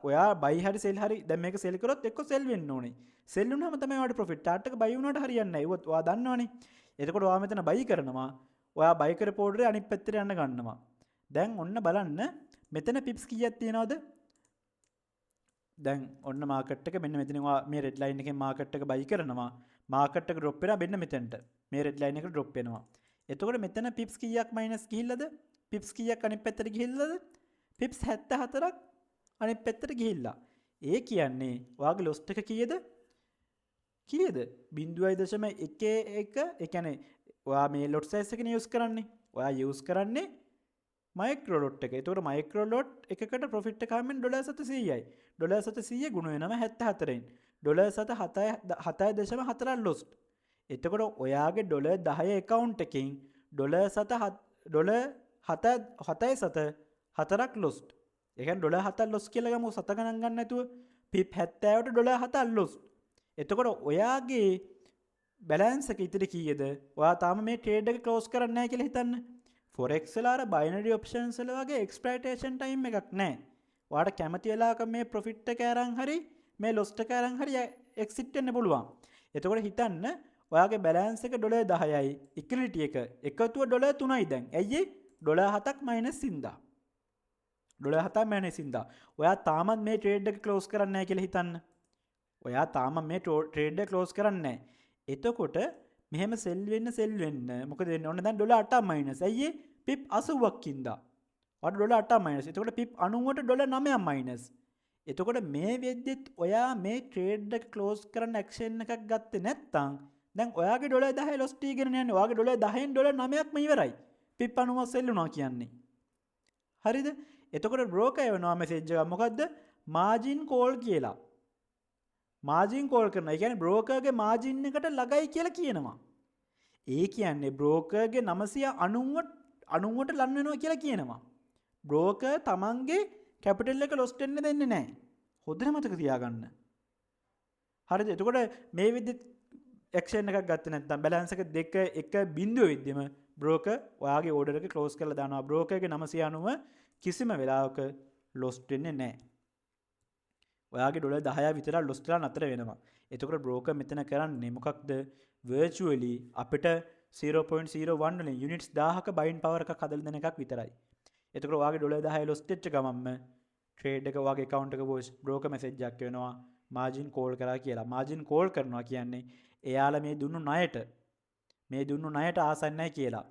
S1: ඔයා බයි හරි සෙල් හරි දැන් මේක සෙල් කරොත් එක්ක සෙල් වෙන්න ඕනේ. සෙල් වුණාම තමයි ඔයාට ප්‍රොෆිට්. ටාට් එක බයි වුණාට හරියන්නේ නැහැ. ඔයා දන්නවනේ. එතකොට ඔයා මෙතන බයි කරනවා. ඔයා බයි කරපු ඕඩරේ අනිත් පැත්තට යන්න ගන්නවා. දැන් ඔන්න බලන්න මෙතන පිප්ස් කීයක් තියෙනවද? දැන් ඔන්න මාකට් එක මෙන්න මෙතනින් ඔයා මේ රෙඩ් ලයින් එකෙන් මාකට් එක බයි කරනවා. මාකට් එක ඩ්‍රොප් වෙනවා මෙන්න මෙතනට. මේ රෙඩ් ලයින් එක ඩ්‍රොප් වෙනවා. එතකොට මෙතන පිප්ස් කීයක් මයිනස් ගිහිල්ලාද? පිප්ස් කීයක් අනිත් පැත්තට ගිහිල්ලාද? පිප්ස් 74ක් අනිත් පැත්තට ගිහිල්ලා. ඒ කියන්නේ ඔයාගේ ලොස් එක කීයද? කීයද? 0.11 ඒ කියන්නේ ඔයා මේ ලොට් සයිස් එකනේ යූස් කරන්නේ. ඔයා යූස් කරන්නේ මයික්‍රෝ ලොට් එක. ඒතකොට මයික්‍රෝ ලොට් එකකට ප්‍රොෆිට් එක හම්බෙන්නේ ඩොලර් 700යි. ඩොලර් 700 ගුණ වෙනවා 74න්. Dollar 7.4 Los. එතකොට ඔයාගේ ඩොලර් 10 account එකකින් ඩොලර් 7.4ක් ලොස්. ඒ කියන්නේ ඩොලර් 7ක් ලොස් කියලා ගමු 7 ගණන් ගන්න නැතුව පිප් 70ට ඩොලර් 7ක් ලොස්. එතකොට ඔයාගේ බැලන්ස් එක ඉතිරි කීයද? ඔයා තාම මේ ට්‍රේඩ් එක ක්ලෝස් කරන්නේ නැහැ කියලා හිතන්න. forex වල අර binary options වල වගේ exploitation time එකක් නැහැ. ඔයාට කැමති වෙලාවක මේ profit එක අරන් හරි මේ loss එක අරන් හරි exit වෙන්න පුළුවන්. එතකොට හිතන්න ඔයාගේ බැලන්ස් එක ඩොලර් 10යි ඉක්විලිටි එක එකතුව ඩොලර් 3යි දැන්. ඇයි ඒ? ඩොලර් 7ක් මයිනස් ඉඳා. ඩොලර් 7ක් මයිනස් ඉඳා. ඔයා තාමත් මේ ට්‍රේඩ් එක ක්ලෝස් කරන්නේ නැහැ කියලා හිතන්න. ඔයා තාම මේ ට්‍රේඩ් එක ක්ලෝස් කරන්නේ නැහැ. එතකොට මෙහෙම සෙල් වෙන්න මොකද වෙන්නේ? ඔන්න දැන් ඩොලර් 8ක් මයිනස්. ඇයි ඒ? පිප් 80ක් ඉඳා. ඔයාට ඩොලර් 8ක් මයිනස්. එතකොට පිප් 90ට ඩොලර් 9ක් මයිනස්. එතකොට මේ වෙද්දිත් ඔයා මේ ට්‍රේඩ් එක ක්ලෝස් කරන්න ඇක්ෂන් එකක් ගත්තේ නැත්නම් දැන් ඔයාගේ ඩොලර් 10 ලොස් ටීගෙන යන්නේ. ඔයාගේ ඩොලර් 10න් ඩොලර් 9ක්ම ඉවරයි. පිප් 90ක් සෙල් වුණා කියන්නේ. හරිද? එතකොට බ්‍රෝකර් එවනවා මෙසේජ් එකක් මොකද්ද? මාජින් කෝල් කියලා. මාජින් කෝල් කරනවා. ඒ කියන්නේ බ්‍රෝකර්ගේ මාජින් එකට ළඟයි කියලා කියනවා. ඒ කියන්නේ බ්‍රෝකර්ගේ 990ට ලන් වෙනවා කියලා කියනවා. බ්‍රෝකර් තමන්ගේ කැපිටල් එක ලොස් වෙන්න දෙන්නේ නැහැ. හොඳට මතක තියාගන්න. හරිද? එතකොට මේ විදිහට ඇක්ෂන් එකක් ගත්තේ නැත්නම් බැලන්ස් එක 1 බිඳුව විද්දෙම බ්‍රෝකර් ඔයාගේ ඕඩර් එක ක්ලෝස් කරලා දානවා. බ්‍රෝකර්ගේ 990 කිසිම වෙලාවක ලොස් වෙන්නේ නැහැ. ඔයාගේ ඩොලර් 10 විතර ලොස් වෙලා නතර වෙනවා. එතකොට බ්‍රෝකර් මෙතන කරන්නේ මොකක්ද? virtually අපිට 0.01 වලින් යුනිට්ස් 1000ක බයින් පවර් එකක් හදලා දෙන එකක් විතරයි. එතකොට ඔයාගේ ඩොලර් 10 ලොස් වෙච්ච ගමන්ම ට්‍රේඩ් එක ඔයාගේ account එක වොයිස් බ්‍රෝකර් මැසේජ් එකක් එනවා මාජින් කෝල් කරා කියලා. මාජින් කෝල් කරනවා කියන්නේ එයාලා මේ දුන්නු ණයට ආසන්න නැහැ කියලා.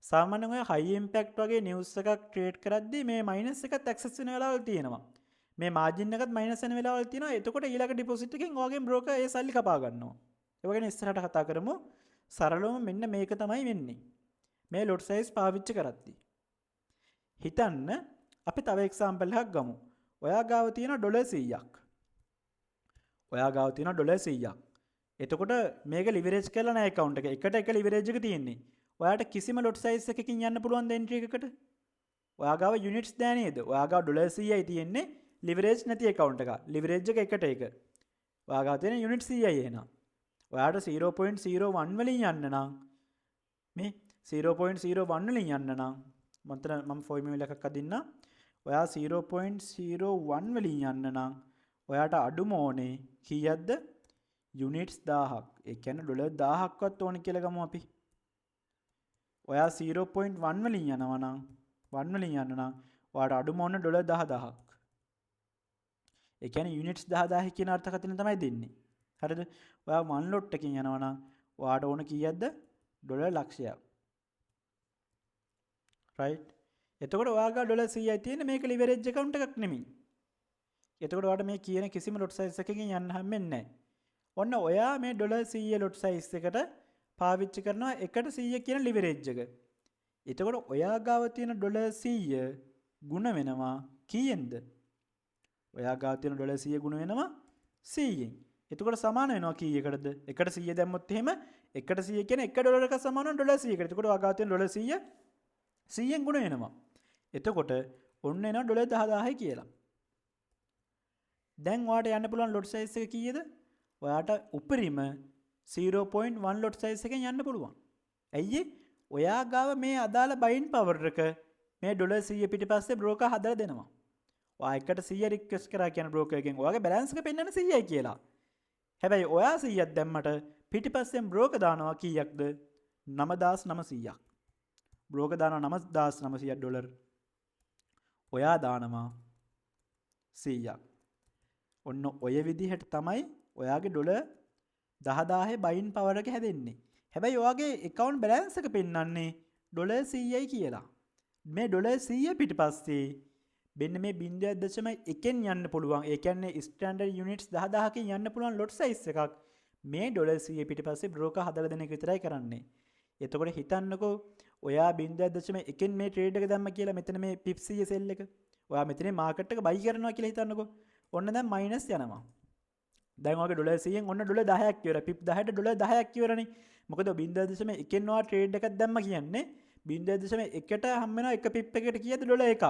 S1: සාමාන්‍යයෙන් ඔය high impact වගේ news එකක් ට්‍රේඩ් කරද්දී මේ මයිනස් එකත් ඇක්සස් වෙන වෙලාවල් තියෙනවා. මේ මාජින් එකත් මයිනස් වෙන වෙලාවල් තියෙනවා. එතකොට ඊළඟ ඩිපොසිට් එකෙන් ඔයාගෙන් බ්‍රෝකර් ඒ සල්ලි කපා ගන්නවා. ඒ වගේ ඉස්සරහට කතා කරමු. සරලවම මෙන්න මේක තමයි වෙන්නේ. මේ ලොට් සයිස් පාවිච්චි කරද්දී. හිතන්න අපි තව එක්සැම්පල් එකක් ගමු. ඔයා ගාව තියෙන ඩොලර් 100ක්. එතකොට මේක ලිවරේජ් කරලා නැහැ account එක. එකට එක ලිවරේජ් එක තියෙන්නේ. ඔයාට කිසිම ලොට් සයිස් එකකින් යන්න පුළුවන් ද එන්ට්‍රි එකකට? ඔයා ගාව යුනිට්ස් දැ නේද? ඔයා ගාව ඩොලර් 100යි තියෙන්නේ ලිවරේජ් නැති account එක. ලිවරේජ් එක එකට එක. ඔයා ගාව තියෙන යුනිට් 100යි එහෙනම්. ඔයාට 0.01 වලින් යන්න නම් මේ 0.01 වලින් යන්න නම් මන්තර මම ෆෝමියුලා එකක් අදින්න. ඔයා 0.01 වලින් යන්න නම් ඔයාට අඩුම ඕනේ කීයක්ද? යුනිට්ස් 1000ක්. ඒ කියන්නේ ඩොලර් 1000ක්වත් ඕනේ කියලා ගමු අපි. ඔයා 0.1 වලින් යනවා නම් 1 වලින් යන්න නම් ඔයාට අඩුම ඕනේ ඩොලර් 10000ක්. ඒ කියන්නේ යුනිට්ස් 10000 කියන අර්ථකථනය තමයි දෙන්නේ. හරිද? ඔයා 1 ලොට් එකකින් යනවා නම් ඔයාට ඕන කීයක්ද? ඩොලර් ලක්ෂයක්. right? එතකොට ඔයාගේ ඩොලර් 100යි තියෙන්නේ මේක ලිවරේජ් account එකක් නෙමෙයි. එතකොට ඔයාට මේ කියන කිසිම ලොට් සයිස් එකකින් යන්න හැම්මෙන්නේ නැහැ. ඔන්න ඔයා මේ ඩොලර් 100 ලොට් සයිස් එකට පාවිච්චි කරනවා 100 කියන ලිවරේජ් එක. එතකොට ඔයා ගාව තියෙන ඩොලර් 100 ගුණ වෙනවා කීයෙන්ද? ඔයා ගාව තියෙන ඩොලර් 100 ගුණ වෙනවා 100ෙන්. එතකොට සමාන වෙනවා කීයකටද? 100 දැම්මොත් එහෙම 100 කියන්නේ 1 ඩොලර් එක සමාන වෙන ඩොලර් 100කට. එතකොට ඔයා ගාව තියෙන ඩොලර් 100 100ෙන් ගුණ වෙනවා. එතකොට ඔන්න එනවා ඩොලර් 10000යි කියලා. දැන් ඔයාට යන්න පුළුවන් ලොට් සයිස් එක කීයද? ඔයාට උපරිම 0.1 ලොට් සයිස් එකෙන් යන්න පුළුවන්. ඇයි? ඔයා ගාව මේ අදාළ බයින් පවර් එක මේ ඩොලර් 100 පිටිපස්සේ බ්‍රෝකර් හදලා දෙනවා. ඔයා එකට 100 රික්වෙස්ට් කරා කියන බ්‍රෝකර් එකෙන් ඔයාගේ බැලන්ස් එක පෙන්වන්න 100යි කියලා. හැබැයි ඔයා 100ක් දැම්මට පිටිපස්සෙන් බ්‍රෝකර් දානවා කීයක්ද? 9900ක්. බ්‍රෝකර් දානවා 9900ක් ඩොලර්. ඔයා දානවා 100ක්. ඔන්න ඔය විදිහට තමයි ඔයාගේ ඩොලර් 10000 බයින් පවර් එක හැදෙන්නේ. හැබැයි ඔයාගේ account balance එක පෙන්වන්නේ ඩොලර් 100යි කියලා. මේ ඩොලර් 100 පිටිපස්සේ මෙන්න මේ 0.1ෙන් යන්න පුළුවන්. ඒ කියන්නේ ස්ටෑන්ඩඩ් යුනිට්ස් 10000කින් යන්න පුළුවන් ලොට් සයිස් එකක් මේ ඩොලර් 100 පිටිපස්සේ බ්‍රෝකර් හදලා දෙන එක විතරයි කරන්නේ. එතකොට හිතන්නකෝ ඔයා 0.1ෙන් මේ ට්‍රේඩ් එක දැම්ම කියලා මෙතන මේ PIP 100 සෙල් එක. ඔයා මෙතන මාකට් එක බයි කරනවා කියලා හිතන්නකෝ. ඔන්න දැන් මයිනස් යනවා. දැන් ඔයාගේ ඩොලර් 100ෙන් ඔන්න ඩොලර් 10ක් ඉවරයි. PIP 10ට ඩොලර් 10ක් ඉවරනේ. මොකද 0.1ෙන් ඔයා ට්‍රේඩ් එකක් දැම්ම කියන්නේ 0.1ට හම් වෙනවා එක PIP එකකට කීයද ඩොලර් 1ක්.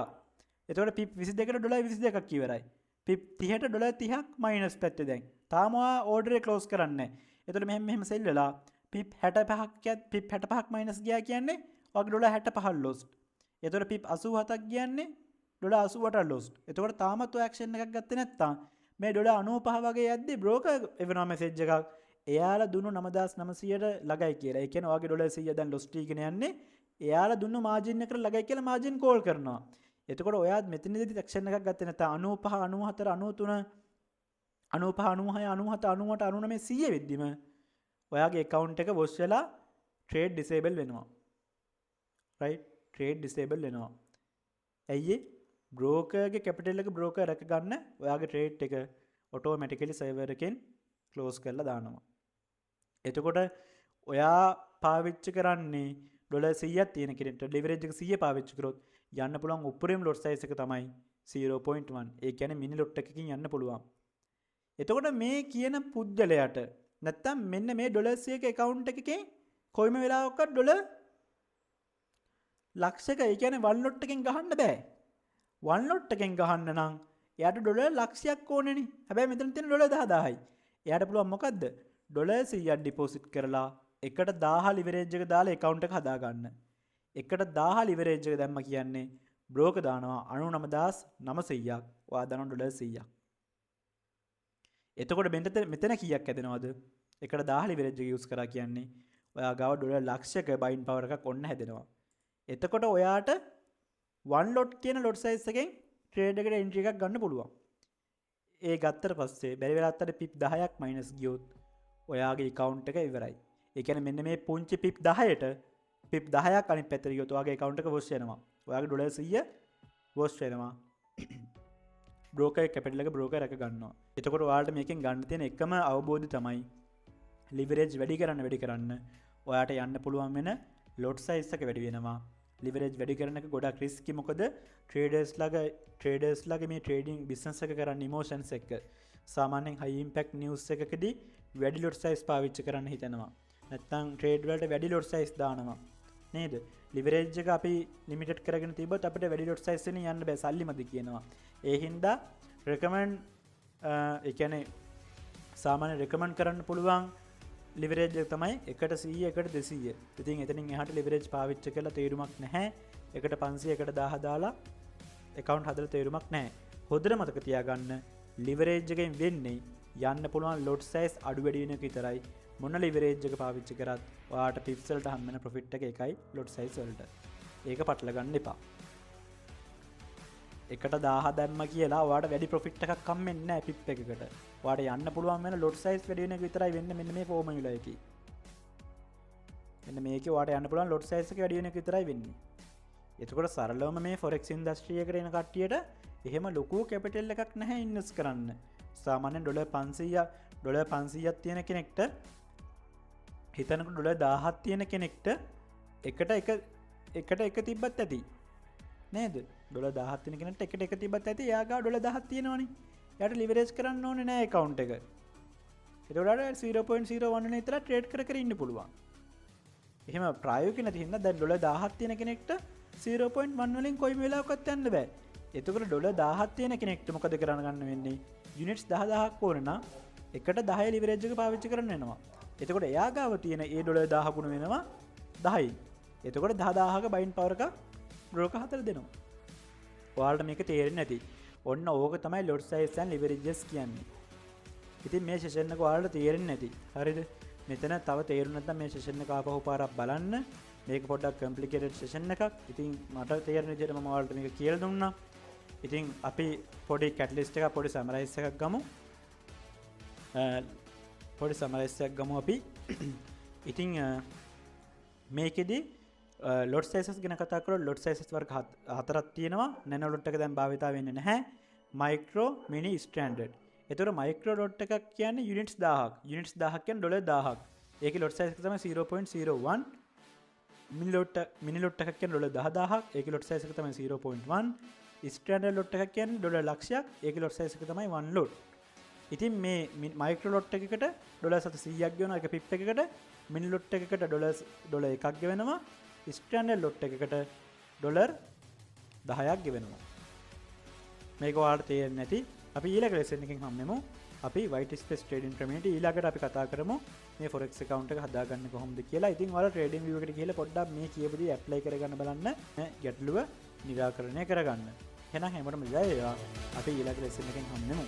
S1: එතකොට PIP 22ට ඩොලර් 22ක් ඉවරයි. PIP 30ට ඩොලර් 30ක් මයිනස් පැත්තේ දැන්. තාම ඔයා ඕඩර් එක ක්ලෝස් කරන්නේ නැහැ. එතකොට මෙහෙම සෙල් වෙලා PIP 65ක් කියත් PIP 65ක් මයිනස් ගියා කියන්නේ ඔයාගේ ඩොලර් 65ක් ලොස්ට්. එතකොට PIP 87ක් කියන්නේ ඩොලර් 88ක් ලොස්ට්. එතකොට තාමත් ඔය ඇක්ෂන් එකක් ගත්තේ නැත්තම් මේ ඩොලර් 95 වගේ යද්දි බ්‍රෝකර් එවනවා මෙසේජ් එකක්. එයාලා දුන්නු 9900ට ළඟයි කියලා. ඒ කියන්නේ ඔයාගේ ඩොලර් 100 දැන් ලොස් ටීගෙන යන්නේ. එයාලා දුන්නු මාජින් එකට ළඟයි කියලා මාජින් කෝල් කරනවා. එතකොට ඔයා මෙතනදී ඇක්ෂන් එකක් ගත්තේ නැත්නම් 95 94 95 96 97 98 99 100 වෙද්දිම ඔයාගේ account එක වොෂ් වෙලා trade disable වෙනවා. right? trade disable වෙනවා. ඇයි ඒ? බ්‍රෝකර්ගේ කැපිටල් එක බ්‍රෝකර් රැක ගන්න ඔයාගේ ට්‍රේඩ් එක ඔටෝමැටිකලි සර්වර් එකෙන් ක්ලෝස් කරලා දානවා. එතකොට ඔයා පාවිච්චි කරන්නේ ඩොලර් 100ක් තියෙන කෙනෙක්ට ලිවරේජ් එක 100 පාවිච්චි කරොත් යන්න පුළුවන් උපරිම ලොට් සයිස් එක තමයි 0.1. ඒ කියන්නේ මිනි ලොට් එකකින් යන්න පුළුවන්. එතකොට මේ කියන පුද්ගලයාට නැත්තම් මෙන්න මේ ඩොලර් 100ක account එකකින් කොයිම වෙලාවකවත් ඩොලර් ලක්ෂයක ඒ කියන්නේ 1 ලොට් එකෙන් ගහන්න බෑ. 1 ලොට් එකෙන් ගහන්න නම් එයාට ඩොලර් ලක්ෂයක් ඕනේනේ. හැබැයි මෙතන තියෙන ඩොලර් 10000යි. එයාට පුළුවන් මොකද්ද? ඩොලර් 100ක් ඩිපොසිට් කරලා එකට 1000 ලිවරේජ් එක දාලා account එක හදා ගන්න. එකට 1000 ලිවරේජ් එක දැම්ම කියන්නේ බ්‍රෝකර් දානවා 99900ක්. ඔයා දානවා ඩොලර් 100ක්. එතකොට මෙතන කීයක් හැදෙනවද? එකට 1000 ලිවරේජ් එක යූස් කරා කියන්නේ ඔයා ගාව ඩොලර් ලක්ෂයක බයින් පවර් එකක් ඔන්න හැදෙනවා. එතකොට ඔයාට 1 ලොට් කියන ලොට් සයිස් එකෙන් ට්‍රේඩ් එකට එන්ට්‍රි එකක් ගන්න පුළුවන්. ඒ ගත්තට පස්සේ බැරි වෙලාවත් අර PIP 10ක් මයිනස් ගියොත් ඔයාගේ account එක ඉවරයි. ඒ කියන්නේ මෙන්න මේ පුංචි PIP 10ට PIP 10ක් අනිත් පැත්තට ගියොත් ඔයාගේ account එක වොෂ් වෙනවා. ඔයාගේ ඩොලර් 100 වොෂ් වෙනවා. බ්‍රෝකර් කැපිටල් එක බ්‍රෝකර් රැක ගන්නවා. එතකොට ඔයාලට මේකෙන් ගන්න තියෙන එකම අවබෝධය තමයි ලිවරේජ් වැඩි කරන්න ඔයාට යන්න පුළුවන් වෙන ලොට් සයිස් එක වැඩි වෙනවා. ලිවරේජ් වැඩි කරන එක ගොඩක් රිස්කි. මොකද ට්‍රේඩර්ස්ලාගේ මේ ට්‍රේඩින් බිස්නස් එක කරන්න ඉමෝෂන්ස් එක්ක සාමාන්‍යයෙන් හයි ඉම්පැක්ට් නිවුස් එකකදී වැඩි ලොට් සයිස් පාවිච්චි කරන්න හිතනවා. නැත්නම් ට්‍රේඩ් වලට වැඩි ලොට් සයිස් දානවා. නේද? ලිවරේජ් එක අපි ලිමිටඩ් කරගෙන තිබ්බොත් අපිට වැඩි ලොට් සයිස් එකෙන් යන්න බෑ. සල්ලිමදි කියනවා. ඒ හින්දා රෙකමන්ඩ් ඒ කියන්නේ සාමාන්‍ය රෙකමන්ඩ් කරන්න පුළුවන් ලිවරේජ් තමයි 100 1ට 200. ඉතින් එතනින් එහාට ලිවරේජ් පාවිච්චි කරලා තේරුමක් නැහැ. 1ට 500 1ට 1000 දාලා account හදලා තේරුමක් නැහැ. හොඳට මතක තියාගන්න ලිවරේජ් එකෙන් වෙන්නේ යන්න පුළුවන් lot size අඩු වැඩි වෙන එක විතරයි. මොන ලිවරේජ් එක පාවිච්චි කරත් ඔයාට pips වලට හම් වෙන profit එක එකයි lot size වලට. ඒක පටල ගන්න එපා. 1ට 1000 දැම්ම කියලා ඔයාට වැඩි profit එකක් හම් වෙන්නේ නැහැ pip එකකට. ඔයාට යන්න පුළුවන් වෙන lot size වැඩි වෙන එක විතරයි වෙන්නේ මෙන්න මේ formula එකේ. මෙන්න මේකේ ඔයාට යන්න පුළුවන් lot size එක වැඩි වෙන එක විතරයි වෙන්නේ. එතකොට සරලවම මේ forex industry එකට එන කට්ටියට එහෙම ලොකු කැපිටල් එකක් නැහැ ඉන්වෙස්ට් කරන්න. සාමාන්‍යයෙන් $500ක් තියෙන කෙනෙක්ට හිතනකොට $1000ක් තියෙන කෙනෙක්ට එකට එක තිබ්බත් ඇති. නේද? $1000ක් තියෙන කෙනෙක්ට එකට එක තිබ්බත් ඇති. එයා ගාව $1000ක් තියෙනවනේ. එයාට ලිවරේජ් කරන්න ඕනේ නැහැ account එක. ඒකට 0.01 වෙන විතර ට්‍රේඩ් කර ඉන්න පුළුවන්. එහෙම ප්‍රායෝගික නැති හින්දා දැන් $1000ක් තියෙන කෙනෙක්ට 0.1 වලින් කොයිම වෙලාවකවත් යන්න බෑ. එතකොට $1000ක් තියෙන කෙනෙක්ට මොකද කරන්න ගන්න වෙන්නේ? යුනිට්ස් 10000ක් ඕන නම් එකට 10 ලිවරේජ් එක පාවිච්චි කරන්න වෙනවා. එතකොට එයා ගාව තියෙන ඒ $1000 ගුණ වෙනවා 10යි. එතකොට 10000ක බයින් පවර් එක බ්‍රෝකර් හතර දෙනවා. ඔයාලට මේක තේරෙන්නේ නැති. ඔන්න ඕක තමයි lot size and leverages කියන්නේ. ඉතින් මේ සෙෂන් එක ඔයාලට තේරෙන්නේ නැති. හරිද? මෙතන තව තේරුම් නැත්නම් මේ සෙෂන් එක ආපහු පාරක් බලන්න. මේක පොඩ්ඩක් complicated session එකක්. ඉතින් මට තේරෙන විදිහට මම ඔයාලට මේක කියලා දුන්නා. ඉතින් අපි පොඩි catalyst එකක් පොඩි summarize එකක් ගමු. පොඩි summarize එකක් ගමු අපි. ඉතින් මේකෙදි lot sizes ගැන කතා කරලා lot sizes වර්ග හතරක් තියෙනවා. nano lot එක දැන් භාවිතා වෙන්නේ නැහැ. micro, mini, standard. ඒතර micro lot එකක් කියන්නේ units 1000ක්. units 1000ක් කියන්නේ $1000ක්. ඒකේ lot size එක තමයි 0.01. mini lot එකක් කියන්නේ $10000ක්. ඒකේ lot size එක තමයි 0.1. standard lot එකක් කියන්නේ $100,000ක්. ඒකේ lot size එක තමයි 1 lot. ඉතින් මේ micro lot එකකට $700ක් ගෙවනවා එක pip එකකට. mini lot එකකට $1ක් ගෙවනවා. standard lot එකකට $10ක් ගෙවනවා. මේක ඔයාලට තේරෙන්නේ නැති. අපි ඊළඟ lesson එකකින් හම්බෙමු. අපි white space trading ක්‍රමයට ඊළඟට අපි කතා කරමු මේ forex account එක හදාගන්නේ කොහොමද කියලා. ඉතින් ඔයාලා trading view එකට ගිහලා පොඩ්ඩක් මේ කියපු දේ apply කරගන්න බලන්න. ගැටලුව निराකරණය කරගන්න. එහෙනම් හැමෝටම ජය වේවා. අපි ඊළඟ lesson එකකින් හම්බෙමු.